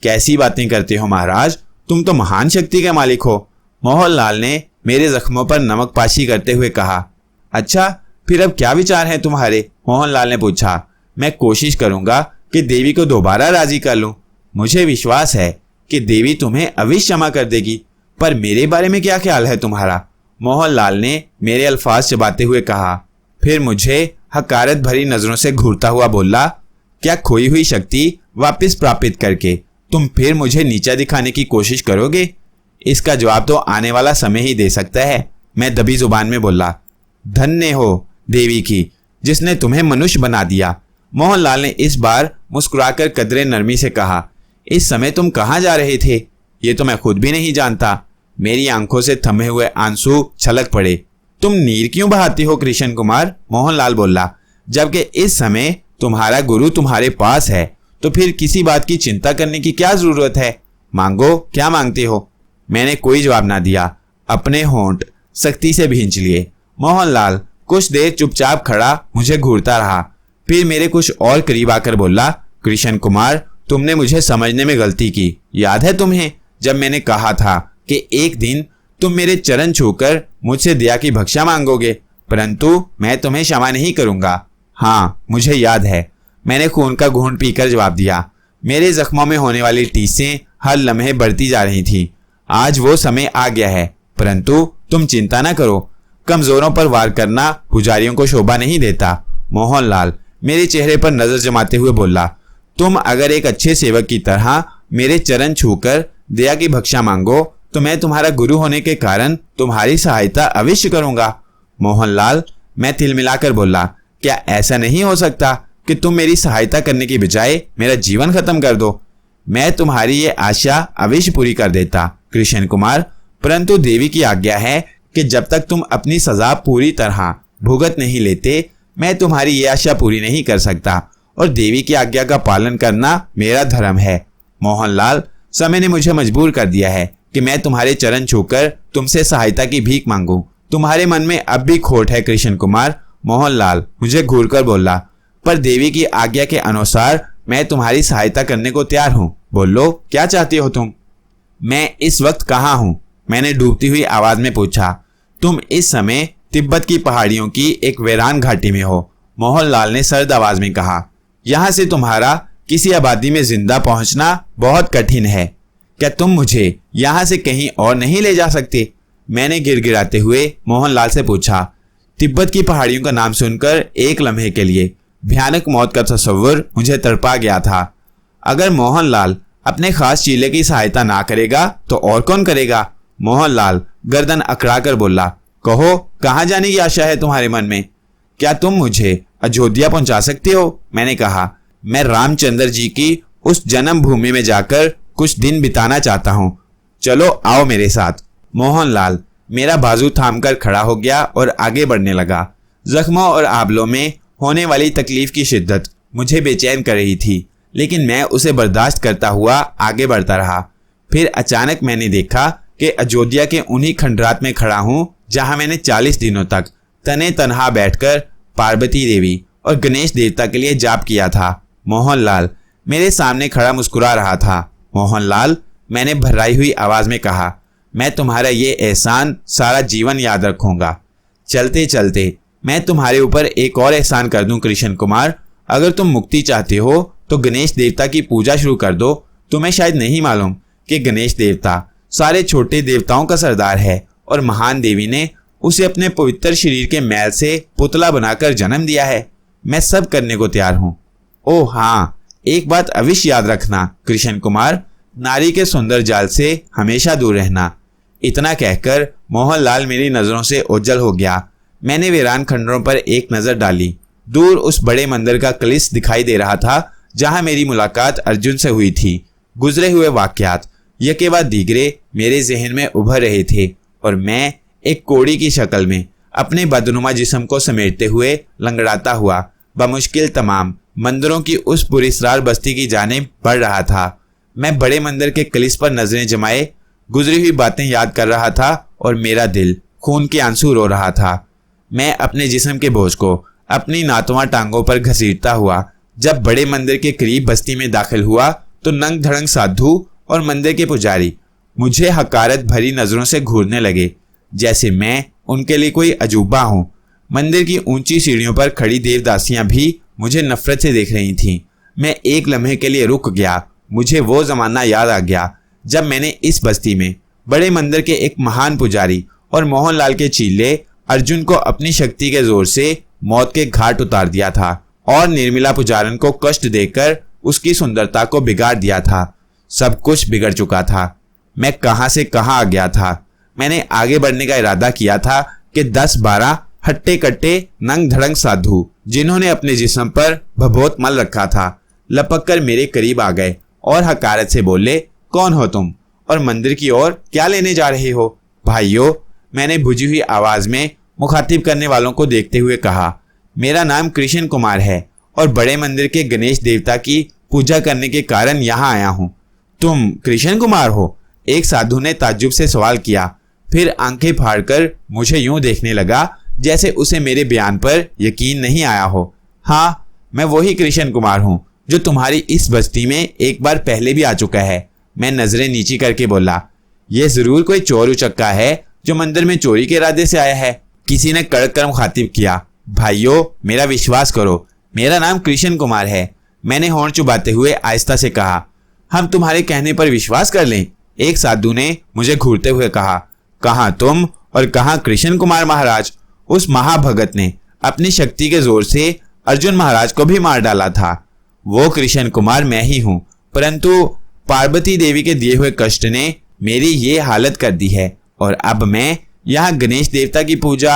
कैसी बातें करते हो महाराज, तुम तो महान शक्ति के मालिक हो। मोहनलाल ने मेरे जख्मों पर नमक पाशी करते हुए कहा। अच्छा, फिर अब क्या विचार है तुम्हारे? मोहनलाल ने पूछा। मैं कोशिश करूंगा कि देवी को दोबारा राजी कर लूं। मुझे विश्वास है कि देवी तुम्हें अवश्य क्षमा कर देगी, पर मेरे बारे में क्या ख्याल है तुम्हारा? मोहनलाल ने मेरे अल्फाज चबाते हुए कहा। फिर मुझे हकारत भरी नजरों से घूरता हुआ बोला, क्या खोई हुई शक्ति वापस प्राप्त करके तुम फिर मुझे नीचा दिखाने की कोशिश करोगे? इसका जवाब तो आने वाला समय ही दे सकता है। मैं दबी जुबान में बोला। धन्य हो देवी की जिसने तुम्हें मनुष्य बना दिया। मोहनलाल ने इस बार मुस्कुराकर कदरे नरमी से कहा। इस समय तुम कहाँ जा रहे थे? ये तो मैं खुद भी नहीं जानता। मेरी आंखों से थमे हुए आंसू छलक पड़े। तुम नीर क्यों बहाते हो कृष्ण कुमार? मोहनलाल बोला। जबकि इस समय तुम्हारा गुरु तुम्हारे पास है तो फिर किसी बात की चिंता करने की क्या जरूरत है? मांगो, क्या मांगते हो? मैंने कोई जवाब ना दिया। अपने होंठ सख्ती से भींच लिए। मोहनलाल कुछ देर चुपचाप खड़ा मुझे घूरता रहा, फिर मेरे कुछ और करीब आकर बोला, कृष्ण कुमार, तुमने मुझे समझने में गलती की। याद है तुम्हें जब मैंने कहा था कि एक दिन तुम मेरे चरण छूकर मुझसे दया की भक्षा मांगोगे, परंतु मैं तुम्हें क्षमा नहीं करूंगा? हाँ, मुझे याद है। मैंने खून का घूंट पीकर जवाब दिया। मेरे जख्मों में होने वाली टीसें हर लम्हे बढ़ती जा रही थी। आज वो समय आ गया है, परंतु तुम चिंता ना करो। कमजोरों पर वार करना पुजारियों को शोभा नहीं देता। मोहनलाल मेरे चेहरे पर नजर जमाते हुए बोला, तुम अगर एक अच्छे सेवक की तरह मेरे चरण छूकर दया की भक्षा मांगो तो मैं तुम्हारा गुरु होने के कारण तुम्हारी सहायता अवश्य करूंगा। मोहनलाल, मैं तिलमिलाकर बोला, क्या ऐसा नहीं हो सकता कि तुम मेरी सहायता करने की बजाय मेरा जीवन खत्म कर दो? मैं तुम्हारी ये आशा अवश्य पूरी कर देता कृष्ण कुमार, परंतु देवी की आज्ञा है कि जब तक तुम अपनी सजा पूरी तरह भुगत नहीं लेते, मैं तुम्हारी ये आशा पूरी नहीं कर सकता, और देवी की आज्ञा का पालन करना मेरा धर्म है। मोहनलाल, समय ने मुझे मजबूर कर दिया है कि मैं तुम्हारे चरण छूकर तुमसे सहायता की भीख मांगूं। तुम्हारे मन में अब भी खोट है कृष्ण कुमार। मोहनलाल मुझे घूरकर बोला, पर देवी की आज्ञा के अनुसार मैं तुम्हारी सहायता करने को तैयार हूँ। बोलो, क्या चाहती हो तुम? मैं इस वक्त कहाँ हूँ? मैंने डूबती हुई आवाज में पूछा। तुम इस समय तिब्बत की पहाड़ियों की एक वीरान घाटी में हो, मोहनलाल ने सर्द आवाज में कहा। यहाँ से तुम्हारा किसी आबादी में जिंदा पहुंचना बहुत कठिन है। क्या तुम मुझे यहाँ से कहीं और नहीं ले जा सकते? मैंने गिड़गिड़ाते हुए मोहनलाल से पूछा। तिब्बत की पहाड़ियों का नाम सुनकर एक लम्हे के लिए भयानक मौत का तस्वुर मुझे तड़पा गया था। अगर मोहनलाल अपने खास चीले की सहायता ना करेगा तो और कौन करेगा? मोहनलाल गर्दन अकड़ाकर बोला, कहो, कहाँ जाने की आशा है तुम्हारे मन में? क्या तुम मुझे अयोध्या पहुंचा सकते हो? मैंने कहा, मैं रामचंद्र जी की उस जन्म भूमि में जाकर कुछ दिन बिताना चाहता हूँ। चलो आओ मेरे साथ। मोहनलाल मेरा बाजू थामकर खड़ा हो गया और आगे बढ़ने लगा। जख्मों और आबलों में होने वाली तकलीफ की शिद्दत मुझे बेचैन कर रही थी, लेकिन मैं उसे बर्दाश्त करता हुआ आगे बढ़ता रहा। फिर अचानक मैंने देखा कि अयोध्या के उन्हीं खंडरात में खड़ा हूँ जहाँ मैंने 40 दिनों तक तने तनहा बैठकर पार्वती देवी और गणेश देवता के लिए जाप किया था। मोहनलाल मेरे सामने खड़ा मुस्कुरा रहा था। मोहनलाल, मैंने भर्राई हुई आवाज में कहा, मैं तुम्हारा ये एहसान सारा जीवन याद रखूंगा। चलते चलते मैं तुम्हारे ऊपर एक और एहसान कर दूं कृष्ण कुमार। अगर तुम मुक्ति चाहते हो तो गणेश देवता की पूजा शुरू कर दो। तुम्हें शायद नहीं मालूम कि गणेश देवता सारे छोटे देवताओं का सरदार है और महान देवी ने उसे अपने पवित्र शरीर के मैल से पुतला बनाकर जन्म दिया है। मैं सब करने को तैयार हूँ। ओह हाँ, एक बात अवश्य याद रखना कृष्ण कुमार, नारी के सुंदर जाल से हमेशा दूर रहना। इतना कहकर मोहनलाल मेरी नजरों से ओझल हो गया। मैंने वीरान खंडरों पर एक नजर डाली। दूर उस बड़े मंदिर का कलिस दिखाई दे रहा था जहां मेरी मुलाकात अर्जुन से हुई थी। गुजरे हुए वाकयात यके बाद दीगरे मेरे जहन में उभर रहे थे और मैं एक कोड़ी की शक्ल में अपने बदनुमा जिस्म को समेटते हुए लंगड़ाता हुआ बमुश्किल तमाम मंदिरों की उस पुरस्कार बस्ती की जानिब बढ़ रहा था। मैं बड़े मंदिर के कलिस पर नजरें जमाए गुजरी हुई बातें याद कर रहा था और मेरा दिल खून के आंसू रो रहा था। मैं अपने जिस्म के बोझ को अपनी नातुआ टांगों पर घसीटता हुआ जब बड़े मंदिर के करीब बस्ती में दाखिल हुआ तो नंग धड़ंग साधु और मंदिर के पुजारी मुझे हकारत भरी नजरों से घूरने लगे, जैसे मैं उनके लिए कोई अजूबा हूं। मंदिर की ऊंची सीढ़ियों पर खड़ी देवदासियां भी मुझे नफरत से देख रही थीं। मैं एक लम्हे के लिए रुक गया। मुझे वो जमाना याद आ गया जब मैंने इस बस्ती में बड़े मंदिर के एक महान पुजारी और मोहनलाल के चीले अर्जुन को अपनी शक्ति के जोर से मौत के घाट उतार दिया था और निर्मला पुजारन को कष्ट देकर उसकी सुंदरता को बिगाड़ दिया था। सब कुछ बिगड़ चुका था। मैं कहां से कहां आ गया था। मैंने आगे बढ़ने का इरादा किया था कि 10-12 हट्टे कट्टे नंग धड़ंग साधु जिन्होंने अपने जिस्म पर भभूत मल रखा था लपक कर मेरे करीब आ गए और हकारत से बोले, कौन हो तुम और मंदिर की ओर क्या लेने जा रहे हो? भाइयों, मैंने बुझी हुई आवाज में मुखातिब करने वालों को देखते हुए कहा, मेरा नाम कृष्ण कुमार है और बड़े मंदिर के गणेश देवता की पूजा करने के कारण यहाँ आया हूँ। तुम कृष्ण कुमार हो? एक साधु ने ताज्जुब से सवाल किया, फिर आंखें फाड़कर मुझे यूं देखने लगा जैसे उसे मेरे बयान पर यकीन नहीं आया हो। हाँ, मैं वही कृष्ण कुमार हूँ जो तुम्हारी इस बस्ती में एक बार पहले भी आ चुका है। मैं नजरें नीची करके बोला, यह जरूर कोई चोर उचक्का है जो मंदिर में चोरी के इरादे से आया है। किसी ने कड़क कर मुखातिब किया, भाइयों, मेरा विश्वास करो, मेरा नाम कृष्ण कुमार है। मैंने होंठ चुबाते हुए आहिस्ता से कहा, हम तुम्हारे कहने पर विश्वास कर लें? एक साधु ने मुझे घूरते हुए कहा, कहाँ तुम और कहाँ कृष्ण कुमार महाराज? उस महाभगत ने अपनी शक्ति के जोर से अर्जुन महाराज को भी मार डाला था। वो कृष्ण कुमार मैं ही हूँ, परंतु पार्वती देवी के दिए हुए कष्ट ने मेरी ये हालत कर दी है और अब मैं यहाँ गणेश देवता की पूजा।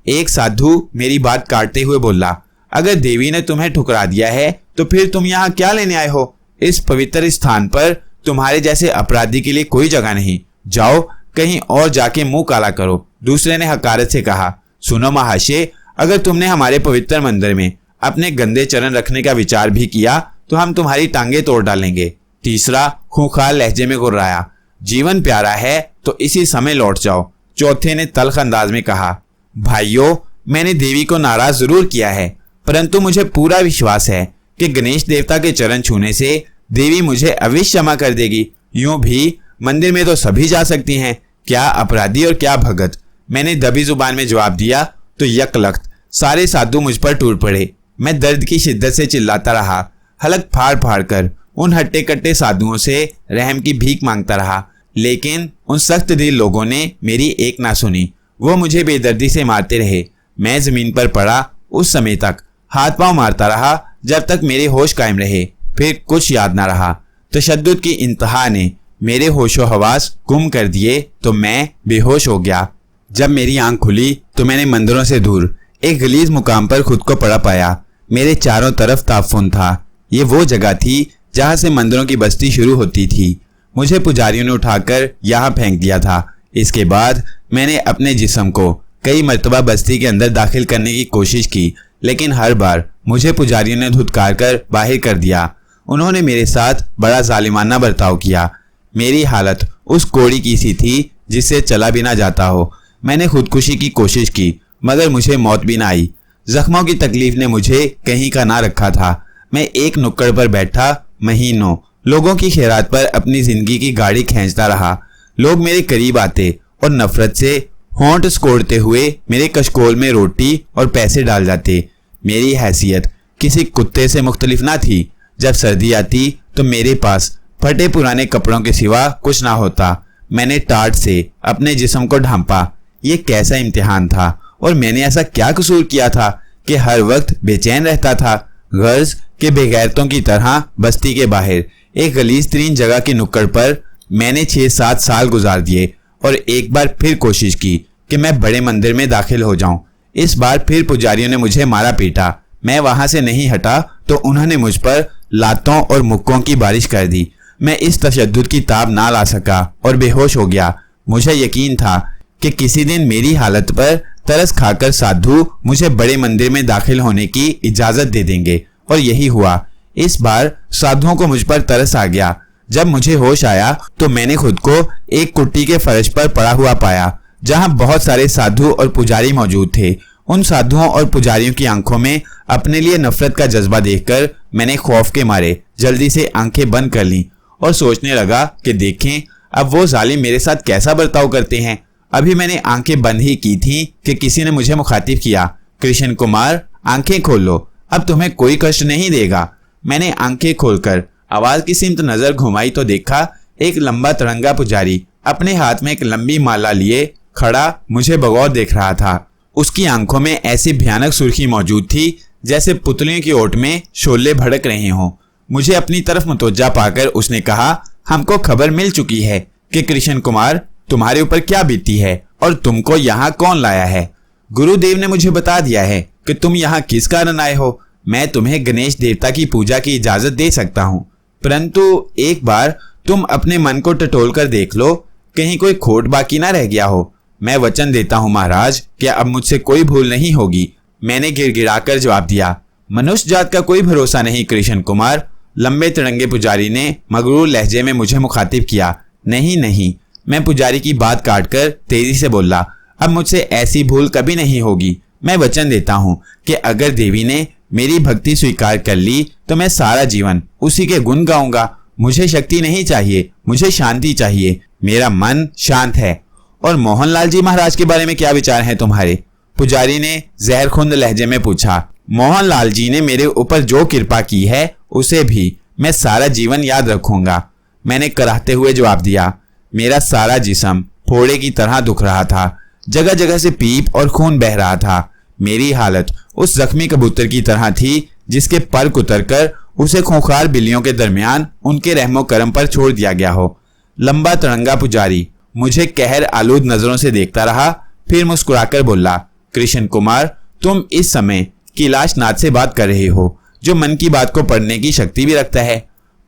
एक साधु मेरी बात काटते हुए बोला, अगर देवी ने तुम्हें ठुकरा दिया है तो फिर तुम यहाँ क्या लेने आए हो? इस पवित्र स्थान पर तुम्हारे जैसे अपराधी के लिए कोई जगह नहीं। जाओ कहीं और जाके मुंह काला करो। दूसरे ने हकारत से कहा, सुनो महाशय, अगर तुमने हमारे पवित्र मंदिर में अपने गंदे चरण रखने का विचार भी किया तो हम तुम्हारी टांगे तोड़ डालेंगे। तीसरा खूंखार लहजे में गुर्राया, जीवन प्यारा है तो इसी समय लौट जाओ। चौथे ने तल्ख अंदाज में कहा, भाइयों, मैंने देवी को नाराज जरूर किया है, परंतु मुझे पूरा विश्वास है कि गणेश देवता के चरण छूने से देवी मुझे अवश्य क्षमा कर देगी। यूं भी मंदिर में तो सभी जा सकती हैं, क्या अपराधी और क्या भगत। मैंने दबी जुबान में जवाब दिया तो यकलख्त सारे साधु मुझ पर टूट पड़े। मैं दर्द की शिद्दत से चिल्लाता रहा, हलक फाड़ फाड़ कर उन हट्टे कट्टे साधुओं से रहम की भीख मांगता रहा, लेकिन उन सख्त दिल लोगों ने मेरी एक ना सुनी। वो मुझे बेदर्दी से मारते रहे। मैं जमीन पर पड़ा उस समय तक हाथ पांव मारता रहा जब तक मेरे होश कायम रहे। फिर कुछ याद ना रहा। तशद्दुद की इंतहा ने मेरे होशो हवास गुम कर दिए तो मैं बेहोश हो गया। जब मेरी आंख खुली तो मैंने मंदिरों से दूर एक गलीज मुकाम पर खुद को पड़ा पाया। मेरे चारों तरफ ताफुन था। ये वो जगह थी जहां से मंदिरों की बस्ती शुरू होती थी। मुझे पुजारियों ने उठाकर यहाँ फेंक दिया था। इसके बाद मैंने अपने जिस्म को कई मर्तबा बस्ती के अंदर दाखिल करने की कोशिश की, लेकिन हर बार मुझे पुजारियों ने धुतकार कर बाहर कर दिया। उन्होंने मेरे साथ बड़ा जालिमाना बर्ताव किया। मेरी हालत उस कोड़ी की सी थी जिससे चला भी ना जाता हो। मैंने खुदकुशी की कोशिश की, मगर मुझे मौत भी ना आई। जख्मों की तकलीफ ने मुझे कहीं का ना रखा था। मैं एक नुक्कड़ पर बैठा महीनों लोगों की खैरात पर अपनी जिंदगी की गाड़ी खींचता रहा। लोग मेरे करीब आते और नफरत से होंठ सिकोड़ते हुए मेरे कशकोल में रोटी और पैसे डाल जाते। मेरी हैसियत किसी कुत्ते से मुख्तलिफ ना थी। जब सर्दी आती तो मेरे पास फटे पुराने कपड़ों के सिवा कुछ ना होता। मैंने टाट से अपने जिस्म को ढांपा। ये कैसा इम्तिहान था और मैंने ऐसा क्या कसूर किया था कि हर वक्त बेचैन रहता था। गर्ज के बेगैरतों की तरह बस्ती के बाहर एक गलीज तरीन जगह की नुक्कड़ पर मैंने 6-7 साल गुजार दिए और एक बार फिर कोशिश की कि मैं बड़े मंदिर में दाखिल हो जाऊं। इस बार फिर पुजारियों ने मुझे मारा पीटा। मैं वहां से नहीं हटा तो उन्होंने मुझ पर लातों और मुक्कों की बारिश कर दी। मैं इस तशद्दुद की ताब ना ला सका और बेहोश हो गया। मुझे यकीन था कि किसी दिन मेरी हालत पर तरस खाकर साधु मुझे बड़े मंदिर में दाखिल होने की इजाजत दे देंगे, और यही हुआ। इस बार साधुओं को मुझ पर तरस आ गया। जब मुझे होश आया तो मैंने खुद को एक कुट्टी के फर्श पर पड़ा हुआ पाया, जहां बहुत सारे साधु और पुजारी मौजूद थे। उन साधुओं और पुजारियों की आंखों में अपने लिए नफरत का जज्बा देखकर मैंने खौफ के मारे जल्दी से आंखें बंद कर लीं और सोचने लगा कि देखें अब वो जालिम मेरे साथ कैसा बर्ताव करते हैं। अभी मैंने आंखें बंद ही की थी कि किसी ने मुझे मुखातिब किया, कृष्ण कुमार आंखें खोलो, अब तुम्हें कोई कष्ट नहीं देगा। मैंने आंखें खोलकर आवाज की सिमत नजर घुमाई तो देखा एक लंबा तिरंगा पुजारी अपने हाथ में एक लंबी माला लिए खड़ा मुझे बगौर देख रहा था। उसकी आंखों में ऐसी भयानक सुर्खी मौजूद थी जैसे पुतलियों की ओट में शोले भड़क रहे हों। मुझे अपनी तरफ मुतवज्जा पाकर उसने कहा, हमको खबर मिल चुकी है कि कृष्ण कुमार तुम्हारे ऊपर क्या बीती है और तुमको यहाँ कौन लाया है। गुरुदेव ने मुझे बता दिया है कि तुम यहाँ किस कारण आए हो। मैं तुम्हें गणेश देवता की पूजा की इजाजत दे सकता हूँ, परंतु एक बार तुम अपने मन को टटोल कर देख लो, कहीं कोई खोट बाकी ना रह गया हो। मैं वचन देता हूँ महाराज कि अब मुझसे कोई भूल नहीं होगी। मैंने गिड़गिड़ाकर जवाब दिया, मनुष्य जात का कोई भरोसा नहीं कृष्ण कुमार। लंबे तिरंगे पुजारी ने मगरूर लहजे में मुझे मुखातिब किया। नहीं नहीं, मैं पुजारी की बात काटकर तेजी से बोला, अब मुझसे ऐसी भूल कभी नहीं होगी। मैं वचन देता हूँ कि अगर देवी ने मेरी भक्ति स्वीकार कर ली तो मैं सारा जीवन उसी के गुण गाऊंगा। मुझे शक्ति नहीं चाहिए, मुझे शांति चाहिए। मेरा मन शांत है। और मोहनलाल जी महाराज के बारे में क्या विचार हैं तुम्हारे? पुजारी ने जहरखुंद लहजे में पूछा। मोहनलाल जी ने मेरे ऊपर जो कृपा की है उसे भी मैं सारा जीवन याद रखूंगा। मैंने कराहते हुए जवाब दिया। मेरा सारा जिस्म फोड़े की तरह दुख रहा था। जगह जगह से पीप और खून बह रहा था। मेरी हालत उस जख्मी कबूतर की तरह थी जिसके पर कुतरकर उसे खूंखार बिल्लियों के दरमियान उनके रहमो करम पर छोड़ दिया गया हो। लंबा तिरंगा पुजारी मुझे कहर आलूद नजरों से देखता रहा, फिर मुस्कुराकर बोला, कृष्ण कुमार तुम इस समय कैलाश नाथ से बात कर रहे हो, जो मन की बात को पढ़ने की शक्ति भी रखता है।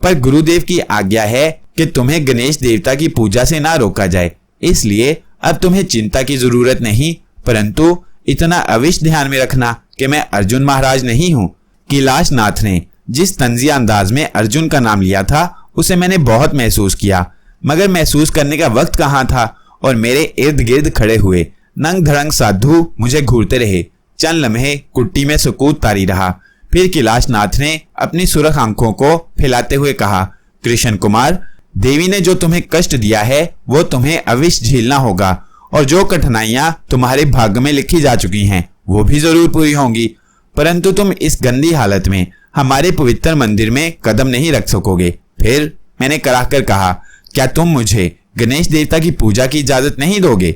पर गुरुदेव की आज्ञा है कि तुम्हें गणेश देवता की पूजा से ना रोका जाए, इसलिए अब तुम्हें चिंता की जरूरत नहीं। परंतु इतना अवश्य ध्यान में रखना कि मैं अर्जुन महाराज नहीं हूँ। कैलाश नाथ ने जिस तंजिया अंदाज में अर्जुन का नाम लिया था उसे मैंने बहुत महसूस किया, मगर महसूस करने का वक्त कहाँ था। और मेरे इर्द गिर्द खड़े हुए नंग धड़ंग साधु मुझे घूरते रहे। चंद लम्हे कुट्टी में सुकूत तारी रहा। फिर कैलाश नाथ ने अपनी सुरख आंखों को फैलाते हुए कहा, कृष्ण कुमार देवी ने जो तुम्हें कष्ट दिया है वो तुम्हें अवश्य झेलना होगा, और जो कठिनाइयां तुम्हारे भाग्य में लिखी जा चुकी हैं वो भी जरूर पूरी होंगी। परंतु तुम इस गंदी हालत में हमारे पवित्र मंदिर में कदम नहीं रख सकोगे। फिर मैंने कराहकर कहा, क्या तुम मुझे गणेश देवता की पूजा की इजाजत नहीं दोगे?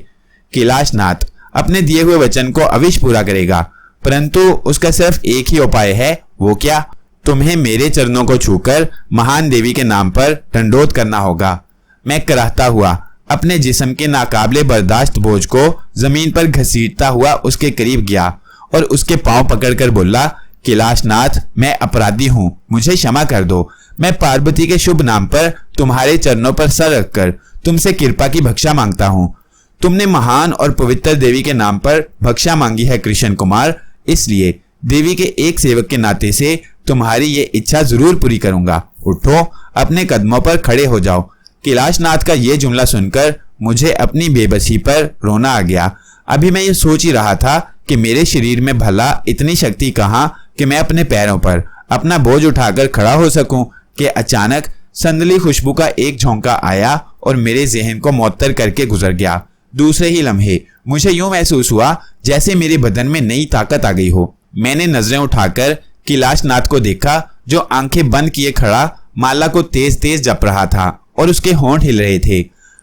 कैलाश नाथ अपने दिए हुए वचन को अवश्य पूरा करेगा, परंतु उसका सिर्फ एक ही उपाय है। वो क्या? तुम्हें मेरे चरणों को छूकर महान देवी के नाम पर दंडोत करना होगा। मैं कराहता हुआ अपने जिस्म के नाकाबिले बर्दाश्त बोझ को जमीन पर घसीटता हुआ उसके करीब गया और उसके पांव पकड़कर बोला, कैलाशनाथ, मैं अपराधी हूँ, मुझे क्षमा कर दो। मैं पार्वती के शुभ नाम पर तुम्हारे चरणों पर सर रखकर तुमसे कृपा की भक्षा मांगता हूँ। तुमने महान और पवित्र देवी के नाम पर भक्षा मांगी है कृष्ण कुमार, इसलिए देवी के एक सेवक के नाते से तुम्हारी ये इच्छा जरूर पूरी करूंगा। उठो, अपने कदमों पर खड़े हो जाओ। कैलाशनाथ का ये जुमला सुनकर मुझे अपनी बेबसी पर रोना आ गया। अभी मैं ये सोच ही रहा था कि मेरे शरीर में भला इतनी शक्ति कहाँ कि मैं अपने पैरों पर अपना बोझ उठाकर खड़ा हो सकूं, कि अचानक संदली खुशबू का एक झोंका आया और मेरे जहन को मुअत्तर करके गुजर गया। दूसरे ही लम्हे मुझे यूं महसूस हुआ जैसे मेरे बदन में नई ताकत आ गई हो। मैंने नजरें उठाकर कैलाशनाथ को देखा, जो आंखें बंद किए खड़ा माला को तेज तेज जप रहा था और उसके होंठ हिल रहे थे।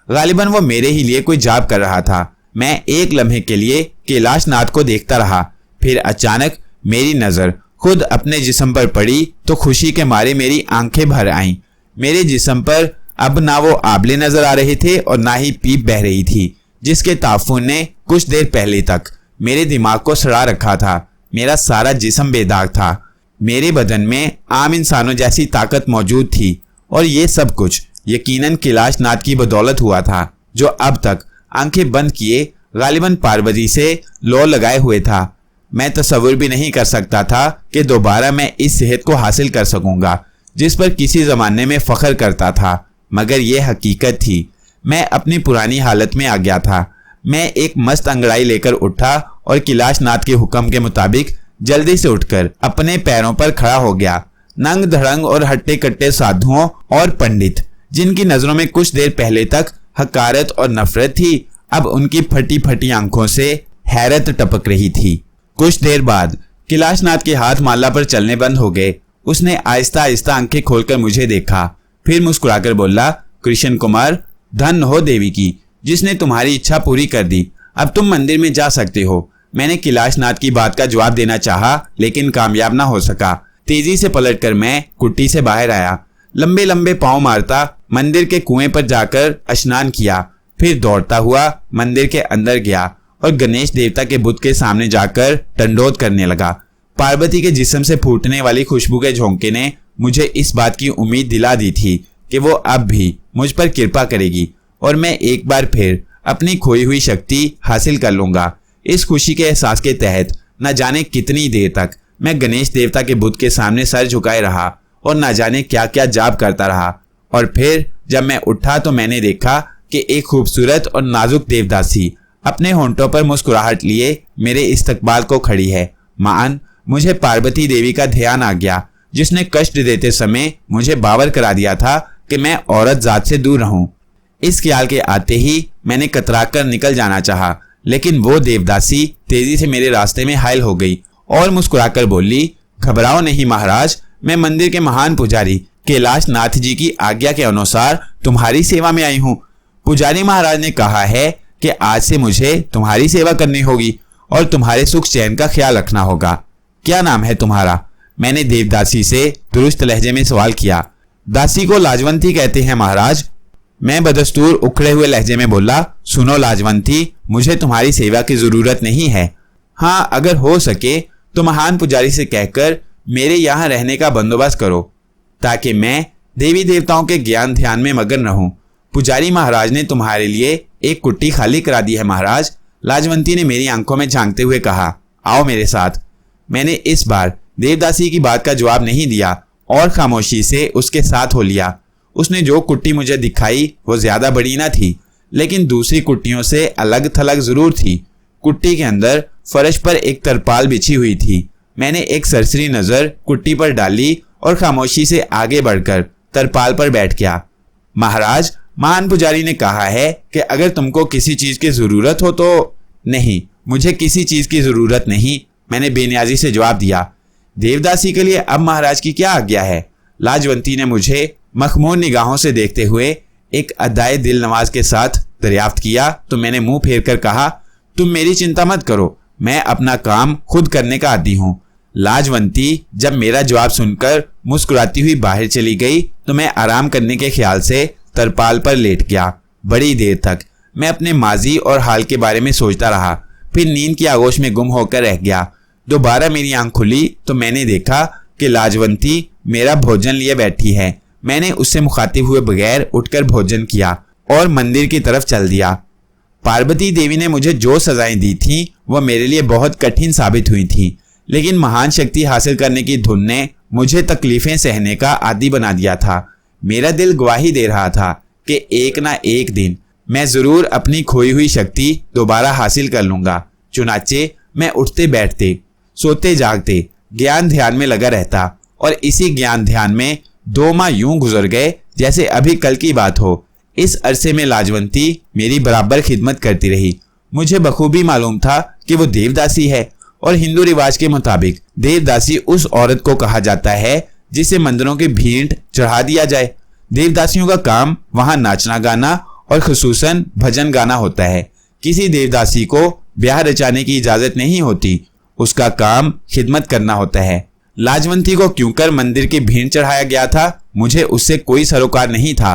गालिबन वो मेरे ही लिए कोई जाप कर रहा था। मैं एक लम्हे के लिए कैलाशनाथ को देखता रहा, फिर अचानक मेरी नजर खुद अपने जिस्म पर पड़ी तो खुशी के मारे मेरी आंखें भर आईं। मेरे जिस्म पर अब ना वो आबले नजर आ रहे थे और ना ही पीप बह रही थी, जिसके ताफून ने कुछ देर पहले तक मेरे दिमाग को सड़ा रखा था। मेरा सारा जिस्म बेदाग था। मेरे बदन में आम इंसानों जैसी ताकत मौजूद थी और ये सब कुछ यकीनन कैलाशनाथ की बदौलत हुआ था, जो अब तक आंखें बंद किए गालिबन पार्वती से लो लगाए हुए था। मैं तस्वुर भी नहीं कर सकता था कि दोबारा मैं इस सेहत को हासिल कर सकूंगा जिस पर किसी जमाने में फख्र करता था, मगर यह हकीकत थी। मैं अपनी पुरानी हालत में आ गया था। मैं एक मस्त अंगड़ाई लेकर उठा और कैलाशनाथ के हुक्म के मुताबिक जल्दी से उठकर अपने पैरों पर खड़ा हो गया। नंग धड़ंग और हट्टे कट्टे साधुओं और पंडित, जिनकी नजरों में कुछ देर पहले तक हकारत और नफरत थी, अब उनकी फटी फटी आंखों से हैरत टपक रही थी। कुछ देर बाद कैलाशनाथ के हाथ माला पर चलने बंद हो गए। उसने आहिस्ता आहिस्ता आंखें खोलकर मुझे देखा, फिर मुस्कुराकर बोला, कृष्ण कुमार, धन्य हो देवी की जिसने तुम्हारी इच्छा पूरी कर दी। अब तुम मंदिर में जा सकते हो। मैंने कैलाशनाथ की बात का जवाब देना चाहा, लेकिन कामयाब ना हो सका। तेजी से पलटकर मैं कुट्टी से बाहर आया। लंबे लंबे पांव मारता मंदिर के कुएं पर जाकर स्नान किया, फिर दौड़ता हुआ मंदिर के अंदर गया और गणेश देवता के बुत के सामने जाकर दंडोत करने लगा। पार्वती के जिस्म से फूटने वाली खुशबू के झोंके ने मुझे इस बात की उम्मीद दिला दी थी कि वो अब भी मुझ पर कृपा करेगी और मैं एक बार फिर अपनी खोई हुई शक्ति हासिल कर लूंगा। इस खुशी के एहसास के तहत न जाने कितनी देर तक मैं गणेश देवता के बुत के सामने सर झुकाए रहा और न जाने क्या क्या जाप करता रहा। और फिर जब मैं उठा तो मैंने देखा कि एक खूबसूरत और नाजुक देवदासी अपने होंठों पर मुस्कुराहट लिए मेरे इस्तकबाल को खड़ी है। मान मुझे पार्वती देवी का ध्यान आ गया, जिसने कष्ट देते समय मुझे बावर करा दिया था कि मैं औरत जात से दूर रहूं। इस ख्याल के आते ही मैंने कतरा कर निकल जाना चाहा, लेकिन वो देवदासी तेजी से मेरे रास्ते में हायल हो गई और मुस्कुराकर बोली, घबराओ नहीं महाराज, मैं मंदिर के महान पुजारी कैलाशनाथ जी की आज्ञा के अनुसार तुम्हारी सेवा में आई हूँ। पुजारी महाराज ने कहा है कि आज से मुझे तुम्हारी सेवा करनी होगी और तुम्हारे सुख चैन का ख्याल रखना होगा। क्या नाम है तुम्हारा? मैंने देवदासी से दुरुस्त लहजे में सवाल किया। दासी को लाजवंती कहते हैं महाराज। मैं बदस्तूर उखड़े हुए लहजे में बोला, सुनो लाजवंती, मुझे तुम्हारी सेवा की जरूरत नहीं है। हाँ, अगर हो सके तो महान पुजारी से कहकर मेरे यहाँ रहने का बंदोबस्त करो, ताकि मैं देवी देवताओं के ज्ञान ध्यान में मगन रहूं। पुजारी महाराज ने तुम्हारे लिए एक कुट्टी खाली करा दी है महाराज। लाजवंती ने मेरी आंखों में झांकते हुए कहा, आओ मेरे साथ। मैंने इस बार देवदासी की बात का जवाब नहीं दिया और खामोशी से उसके साथ हो लिया। उसने जो कुट्टी मुझे दिखाई वो ज्यादा बड़ी ना थी, लेकिन दूसरी कुट्टियों से अलग थलग जरूर थी। कुट्टी के अंदर फर्श पर एक तरपाल बिछी हुई थी। मैंने एक सरसरी नजर कुट्टी पर डाली और खामोशी से आगे बढ़कर तरपाल पर बैठ गया। महाराज, महान पुजारी ने कहा है कि अगर तुमको किसी चीज की जरूरत हो तो। नहीं, मुझे किसी चीज की जरूरत नहीं, मैंने बेनियाजी से जवाब दिया। देवदासी के लिए अब महाराज की क्या आज्ञा है? लाजवंती ने मुझे मखमूर निगाहों से देखते हुए एक अदाए दिल नवाज के साथ दरियाफ्त किया तो मैंने मुंह फेर कर कहा, तुम मेरी चिंता मत करो, मैं अपना काम खुद करने का आदी हूँ। लाजवंती जब मेरा जवाब सुनकर मुस्कुराती हुई बाहर चली गई तो मैं आराम करने के ख्याल से तरपाल पर लेट गया। बड़ी देर तक मैं अपने माजी और हाल के बारे में सोचता रहा, फिर नींद की आगोश में गुम होकर रह गया। दोबारा मेरी आंख खुली तो मैंने देखा कि लाजवंती मेरा भोजन लिए बैठी है। मैंने उससे मुखातिब हुए बगैर उठकर भोजन किया और मंदिर की तरफ चल दिया। पार्वती देवी ने मुझे जो सजाएं दी थीं वह मेरे लिए बहुत कठिन साबित हुई थीं, लेकिन महान शक्ति हासिल करने की धुन ने मुझे तकलीफें सहने का आदी बना दिया था। मेरा दिल गवाही दे रहा था कि एक ना एक दिन मैं जरूर अपनी खोई हुई शक्ति दोबारा हासिल कर लूंगा। चुनाचे मैं उठते बैठते, सोते जागते ज्ञान ध्यान में लगा रहता और इसी ज्ञान ध्यान में 2 माह यूं गुजर गए जैसे अभी कल की बात हो। इस अरसे में लाजवंती मेरी बराबर खिदमत करती रही। मुझे बखूबी मालूम था कि वो देवदासी है और हिंदू रिवाज के मुताबिक देवदासी उस औरत को कहा जाता है जिसे मंदिरों की भेंट चढ़ा दिया जाए। देवदासियों का काम वहां नाचना गाना और खुसूसन भजन गाना होता है। किसी देवदासी को ब्याह रचाने की इजाजत नहीं होती, उसका काम खिदमत करना होता है। लाजवंती को क्यों कर मंदिर की भेंट चढ़ाया गया था, मुझे उससे कोई सरोकार नहीं था।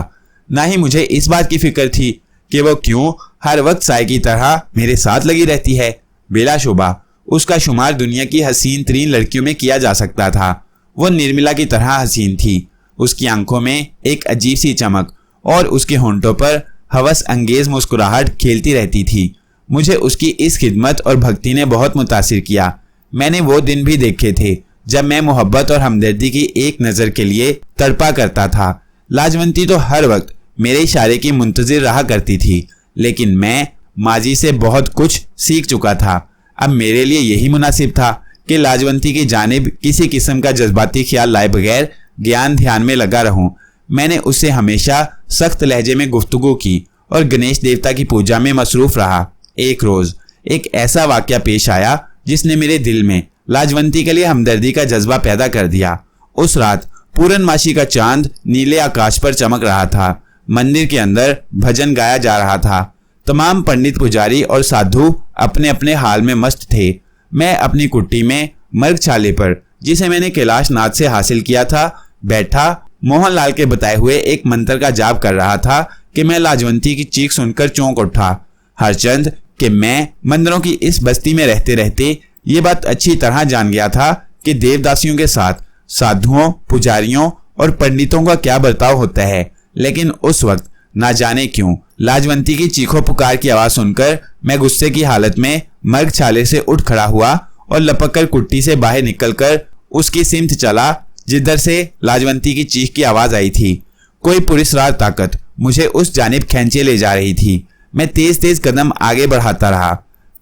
ना ही मुझे इस बात की फिक्र थी कि वो क्यों हर वक्त साय की तरह मेरे साथ लगी रहती है। बिलाशुबा उसका शुमार दुनिया की हसीन तरीन लड़कियों में किया जा सकता था। वो निर्मला की तरह हसीन थी। उसकी आंखों में एक अजीब सी चमक और उसके होंठों पर हवस अंगेज मुस्कुराहट खेलती रहती थी। मुझे उसकी इस खिदमत और भक्ति ने बहुत मुतासिर किया। मैंने वो दिन भी देखे थे जब मैं मोहब्बत और हमदर्दी की एक नज़र के लिए तड़पा करता था। लाजवंती तो हर वक्त मेरे इशारे की मुंतजिर रहा करती थी, लेकिन मैं माजी से बहुत कुछ सीख चुका था। अब मेरे लिए यही मुनासिब था कि लाजवंती की जानिब किसी किस्म का जज्बाती ख्याल लाए बगैर ज्ञान ध्यान में लगा रहूं। मैंने उससे हमेशा सख्त लहजे में गुफ्तगू की और गणेश देवता की पूजा में मसरूफ रहा। एक रोज एक ऐसा वाकया पेश आया जिसने मेरे दिल में लाजवंती के लिए हमदर्दी का जज्बा पैदा कर दिया। उस रात पूर्णमासी का चांद नीले आकाश पर चमक रहा था। मंदिर के अंदर भजन गाया जा रहा था। तमाम पंडित पुजारी और साधु अपने अपने हाल में मस्त थे। मैं अपनी कुट्टी में मर्ग छाले पर, जिसे मैंने कैलाश नाथ से हासिल किया था, बैठा मोहनलाल के बताए हुए एक मंत्र का जाप कर रहा था कि मैं लाजवंती की चीख सुनकर चौंक उठा। हरचंद कि मैं मंदिरों की इस बस्ती में रहते रहते ये बात अच्छी तरह जान गया था कि देवदासियों के साथ साधुओं, पुजारियों और पंडितों का क्या बर्ताव होता है, लेकिन उस वक्त ना जाने क्यों लाजवंती की चीखों पुकार की आवाज सुनकर मैं गुस्से की हालत में मर्ग छाले से उठ खड़ा हुआ और लपककर कुट्टी से बाहर निकलकर उसकी सिमत चला जिधर से लाजवंती की चीख की आवाज आई थी। कोई पुरस्कार ताकत मुझे उस जानिब खींचे ले जा रही थी। मैं तेज तेज कदम आगे बढ़ाता रहा,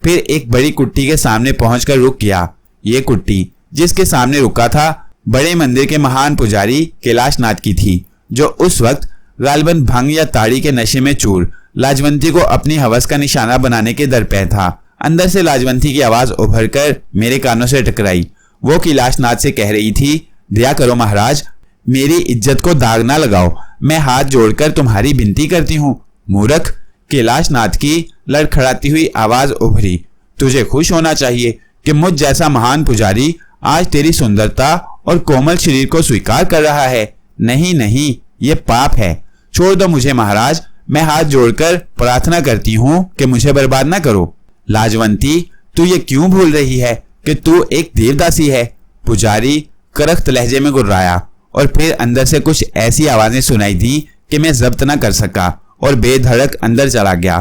फिर एक बड़ी कुट्टी के सामने पहुंचकर रुक गया। ये कुट्टी जिसके सामने रुका था बड़े मंदिर के महान पुजारी कैलाश नाथ की थी, जो उस वक्त गालिबन भंग या ताड़ी के नशे में चूर लाजवंती को अपनी हवस का निशाना बनाने के दरपे था। अंदर से लाजवंती की आवाज उभर कर मेरे कानों से टकराई। वो कैलाश नाथ से कह रही थी, दया करो महाराज, मेरी इज्जत को दाग ना लगाओ, मैं हाथ जोड़कर तुम्हारी विनती करती हूँ। मूर्ख, कैलाश नाथ की लड़खड़ाती हुई आवाज उभरी। तुझे खुश होना चाहिए कि मुझ जैसा महान पुजारी आज तेरी सुंदरता और कोमल शरीर को स्वीकार कर रहा है। नहीं नहीं, ये पाप है। छोड़ दो मुझे महाराज, मैं हाथ जोड़कर प्रार्थना करती हूँ कि मुझे बर्बाद ना करो। लाजवंती, तू ये क्यों भूल रही है कि तू एक देवदासी है? पुजारी करख्त लहजे में गुर्राया और फिर अंदर से कुछ ऐसी आवाजें सुनाई दी कि मैं जब्त न कर सका और बेधड़क अंदर चला गया।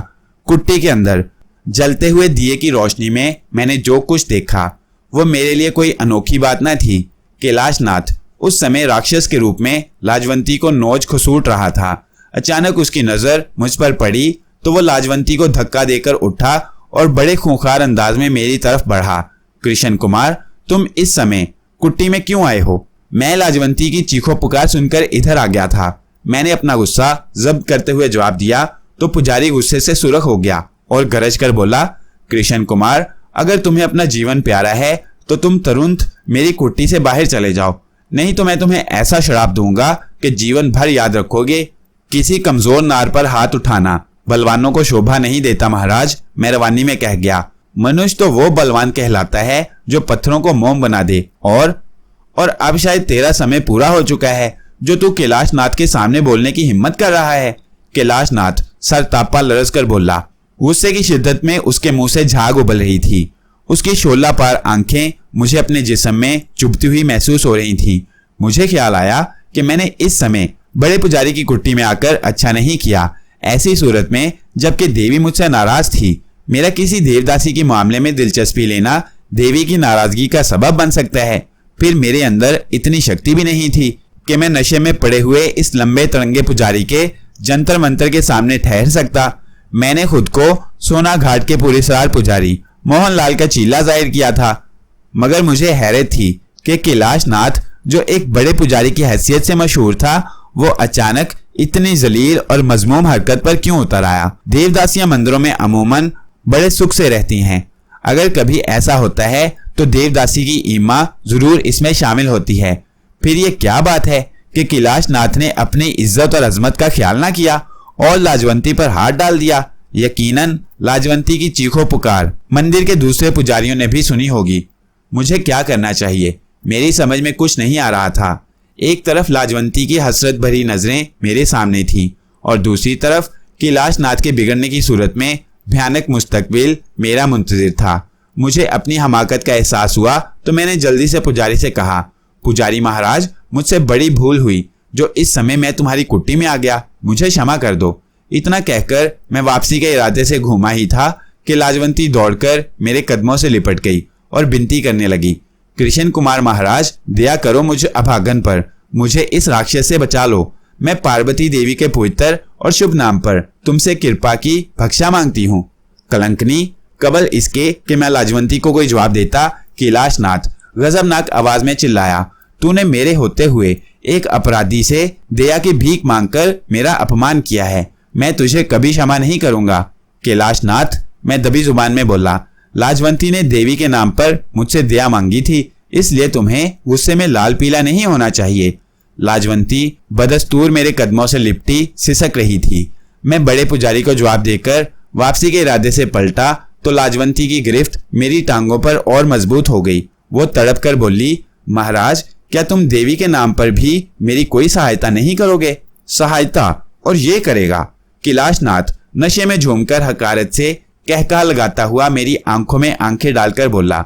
कुट्टी के अंदर जलते हुए दिए की रोशनी में मैंने जो कुछ देखा वो मेरे लिए कोई अनोखी बात न थी। कैलाश नाथ उस समय राक्षस के रूप में लाजवंती को नोच खसूट रहा था। अचानक उसकी नजर मुझ पर पड़ी तो वो लाजवंती को धक्का देकर उठा और बड़े खूंखार अंदाज में मेरी तरफ बढ़ा। कृष्ण कुमार, तुम इस समय कुट्टी में क्यों आए हो? मैं लाजवंती की चीखों पुकार सुनकर इधर आ गया था। मैंने अपना गुस्सा जब्त करते हुए जवाब दिया तो पुजारी गुस्से से सुरख हो गया और गरज कर बोला, कृष्ण कुमार, अगर तुम्हें अपना जीवन प्यारा है तो तुम तुरंत मेरी कुट्टी से बाहर चले जाओ, नहीं तो मैं तुम्हें ऐसा शराप दूंगा कि जीवन भर याद रखोगे। किसी कमजोर नार पर हाथ उठाना बलवानों को शोभा नहीं देता महाराज, मैं रवानी में कह गया। मनुष्य तो वो बलवान कहलाता है जो पत्थरों को मोम बना दे। और अब शायद तेरा समय पूरा हो चुका है जो तू कैलाश नाथ के सामने बोलने की हिम्मत कर रहा है। कैलाशनाथ सर तापा लरस कर बोला। गुस्से की शिद्दत में उसके मुंह से झाग उबल रही थी। उसकी शोला पार आंखें मुझे अपने जिस्म में चुभती हुई महसूस हो रही थीं। मुझे ख्याल आया कि मैंने इस समय बड़े पुजारी की कुट्टी में आकर अच्छा नहीं किया। ऐसी सूरत में जबकि देवी मुझसे नाराज थी, मेरा किसी देवदासी के मामले में दिलचस्पी लेना देवी की नाराजगी का सबब बन सकता है। फिर मेरे अंदर इतनी शक्ति भी नहीं थी कि मैं नशे में पड़े हुए इस लंबे तरंगे पुजारी के जंतर मंतर के सामने ठहर सकता। मैंने खुद को सोना घाट के पुरेसरार पुजारी मोहनलाल का चीला जाहिर किया था, मगर मुझे हैरत थी कि कैलाशनाथ जो एक बड़े पुजारी की हैसियत से मशहूर था, वो अचानक इतनी जलील और मजमूम हरकत पर क्यों उतर आया। देवदासियां मंदिरों में अमूमन बड़े सुख से रहती हैं। अगर कभी ऐसा होता है तो देवदासी की ईमा जरूर इसमें शामिल होती है। फिर ये क्या बात है कि कैलाशनाथ ने अपनी इज्जत और अजमत का ख्याल ना किया और लाजवंती पर हाथ डाल दिया। यकीनन लाजवंती की चीखों पुकार मंदिर के दूसरे पुजारियों ने भी सुनी होगी। मुझे क्या करना चाहिए, मेरी समझ में कुछ नहीं आ रहा था। एक तरफ लाजवंती की हसरत भरी नजरें मेरे सामने थी और दूसरी तरफ कैलाशनाथ के बिगड़ने की सूरत में भयानक मुस्तकबिल मेरा मुंतजिर था। मुझे अपनी हमाकत का एहसास हुआ तो मैंने जल्दी से पुजारी से कहा, पुजारी महाराज, मुझसे बड़ी भूल हुई जो इस समय मैं तुम्हारी कुट्टी में आ गया, मुझे क्षमा कर दो। इतना कहकर मैं वापसी के इरादे से घूमा ही था कि लाजवंती दौड़कर मेरे कदमों से लिपट गई और विनती करने लगी, कृष्ण कुमार महाराज, दया करो मुझे अभागन पर, मुझे इस राक्षस से बचा लो। मैं पार्वती देवी के पवित्र और शुभ नाम पर तुमसे कृपा की भक्षा मांगती हूँ। कलंकनी, कबल इसके कि मैं लाजवंती को कोई जवाब देता, कैलाशनाथ गजबनाक आवाज में चिल्लाया, तूने मेरे होते हुए एक अपराधी से दया की भीख मांगकर मेरा अपमान किया है। मैं तुझे कभी क्षमा नहीं करूंगा। कैलाशनाथ, मैं दबी जुबान में बोला, लाजवंती ने देवी के नाम पर मुझसे दया मांगी थी, इसलिए तुम्हें गुस्से में लाल पीला नहीं होना चाहिए। लाजवंती बदस्तूर मेरे कदमों से लिपटी सिसक रही थी। मैं बड़े पुजारी को जवाब देकर वापसी के इरादे से पलटा तो लाजवंती की गिरफ्त मेरी टांगों पर और मजबूत हो गई। वो तड़प कर बोली, महाराज, क्या तुम देवी के नाम पर भी मेरी कोई सहायता नहीं करोगे? सहायता? और ये करेगा? कैलाशनाथ नशे में झूमकर हकारत से कहका लगाता हुआ मेरी आंखों में आंखें डालकर बोला,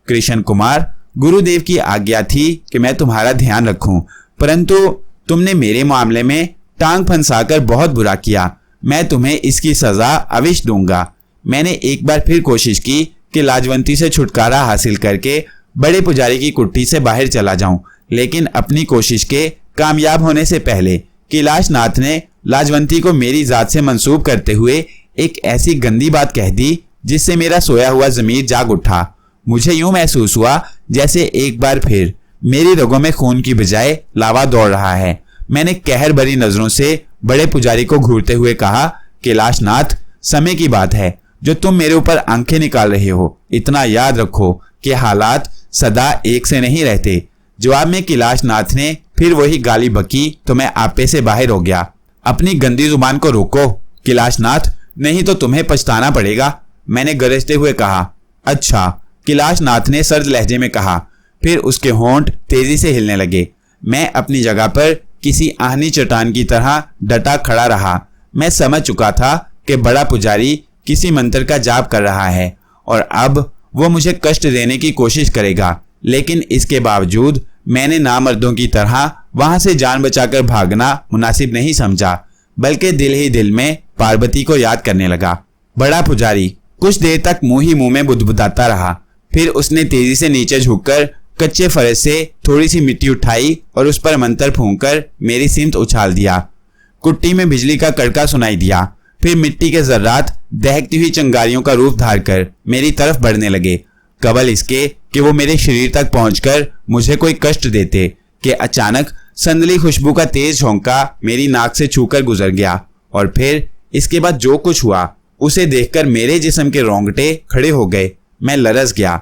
कृष्ण कुमार, गुरुदेव की आज्ञा थी कि मैं तुम्हारा ध्यान रखूं, परंतु तुमने मेरे मामले में टांग फंसाकर बहुत बुरा किया। मैं तुम्हें इसकी सजा अवश्य दूंगा। मैंने एक बार फिर कोशिश की कि लाजवंती से छुटकारा हासिल करके बड़े पुजारी की कुट्टी से बाहर चला जाऊं, लेकिन अपनी कोशिश के कामयाब होने से पहले कैलाशनाथ ने लाजवंती को मेरी जात से मंसूब करते हुए एक ऐसी गंदी बात कह दी जिससे मेरा सोया हुआ जमीर जाग उठा। मुझे यूं महसूस हुआ जैसे एक बार फिर मेरी रगों में खून की बजाय लावा दौड़ रहा है। मैंने कहर भरी नजरों से बड़े पुजारी को घूरते हुए कहा, कैलाशनाथ, समय की बात है जो तुम मेरे ऊपर आंखें निकाल रहे हो। इतना याद रखो कि हालात सदा एक से नहीं रहते। जवाब में कैलाशनाथ ने फिर वही गाली बकी तो मैं आपे से बाहर हो गया। अपनी गंदी जुबान को रोको कैलाशनाथ, नहीं तो तुम्हें पछताना पड़ेगा, मैंने गरजते हुए कहा। अच्छा, कैलाशनाथ ने सर्द लहजे में कहा। फिर उसके होंठ तेजी से हिलने लगे। मैं अपनी जगह पर किसी आहनी चट्टान की तरह डटा खड़ा रहा। मैं समझ चुका था कि बड़ा पुजारी किसी मंत्र का जाप कर रहा है और अब वो मुझे कष्ट देने की कोशिश करेगा, लेकिन इसके बावजूद मैंने नामर्दों की तरह वहां से जान बचाकर भागना मुनासिब नहीं समझा, बल्कि दिल ही दिल में पार्वती को याद करने लगा। बड़ा पुजारी कुछ देर तक मुंह ही मुंह में बुदबुदाता रहा। फिर उसने तेजी से नीचे झुककर कच्चे फर्श से थोड़ी सी मिट्टी उठाई और उस पर मंत्र फूंककर मेरी सिमत उछाल दिया। कुट्टी में बिजली का कड़का सुनाई दिया। फिर मिट्टी के जर्रात दहकती हुई चिंगारियों का रूप धार कर मेरी तरफ बढ़ने लगे। कबल इसके कि वो मेरे शरीर तक पहुंचकर मुझे कोई कष्ट देते कि अचानक संदली खुशबू का तेज झोंका मेरी नाक से छूकर गुजर गया। और फिर इसके बाद जो कुछ हुआ उसे देखकर मेरे जिस्म के रोंगटे खड़े हो गए। मैं लरस गया।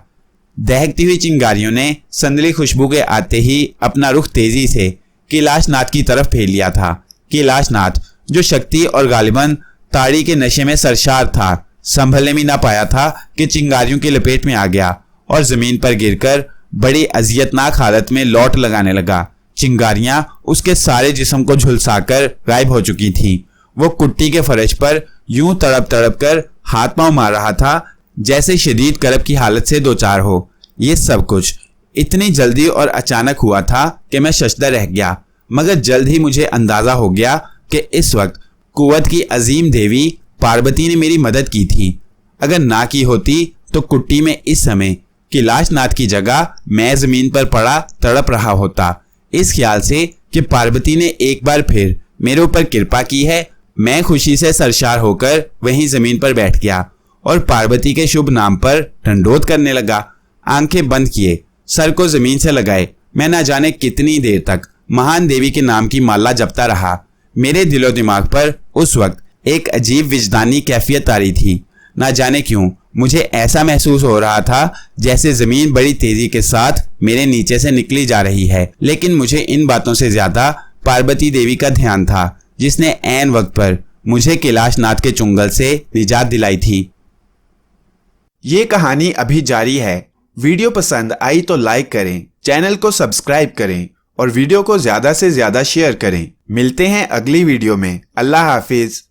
दहकती हुई चिंगारियों ने संदली खुशबू के आते ही अपना रुख तेजी से कैलाशनाथ की तरफ फेर लिया था। कैलाशनाथ जो शक्ति और गालिबन ताड़ी के नशे में सरशार था, संभलने भी ना पाया था कि चिंगारियों की लपेट में आ गया और जमीन पर गिरकर बड़ी अजियतनाक हालत में लौट लगाने लगा। चिंगारियां उसके सारे जिस्म को झुलसाकर गायब हो चुकी थीं वो कुट्टी के फर्श पर यूं तड़प तड़प कर हाथ पांव मार रहा था जैसे शदीद करब की हालत से दो चार हो। ये सब कुछ इतनी जल्दी और अचानक हुआ था कि मैं शशदर रह गया, मगर जल्द ही मुझे अंदाजा हो गया कि इस वक्त कुव्वत की अजीम देवी पार्वती ने मेरी मदद की थी। अगर ना की होती तो कुट्टी में इस समय कैलाशनाथ की जगह मैं जमीन पर पड़ा तड़प रहा होता। इस ख्याल से कि पार्वती ने एक बार फिर मेरे ऊपर कृपा की है, मैं खुशी से सरशार होकर वहीं जमीन पर बैठ गया और पार्वती के शुभ नाम पर ढंढोत करने लगा। आंखें बंद किए, सर को जमीन से लगाए, मैं ना जाने कितनी देर तक महान देवी के नाम की माला जपता रहा। मेरे दिलो दिमाग पर उस वक्त एक अजीब विजदानी कैफियत आ रही थी। ना जाने क्यों मुझे ऐसा महसूस हो रहा था जैसे जमीन बड़ी तेजी के साथ मेरे नीचे से निकली जा रही है। लेकिन मुझे इन बातों से ज्यादा पार्वती देवी का ध्यान था, जिसने ऐन वक्त पर मुझे कैलाशनाथ के चुंगल से निजात दिलाई थी। ये कहानी अभी जारी है। वीडियो पसंद आई तो लाइक करें, चैनल को सब्सक्राइब करें और वीडियो को ज्यादा से ज्यादा शेयर करें। मिलते हैं अगली वीडियो में। अल्लाह हाफिज।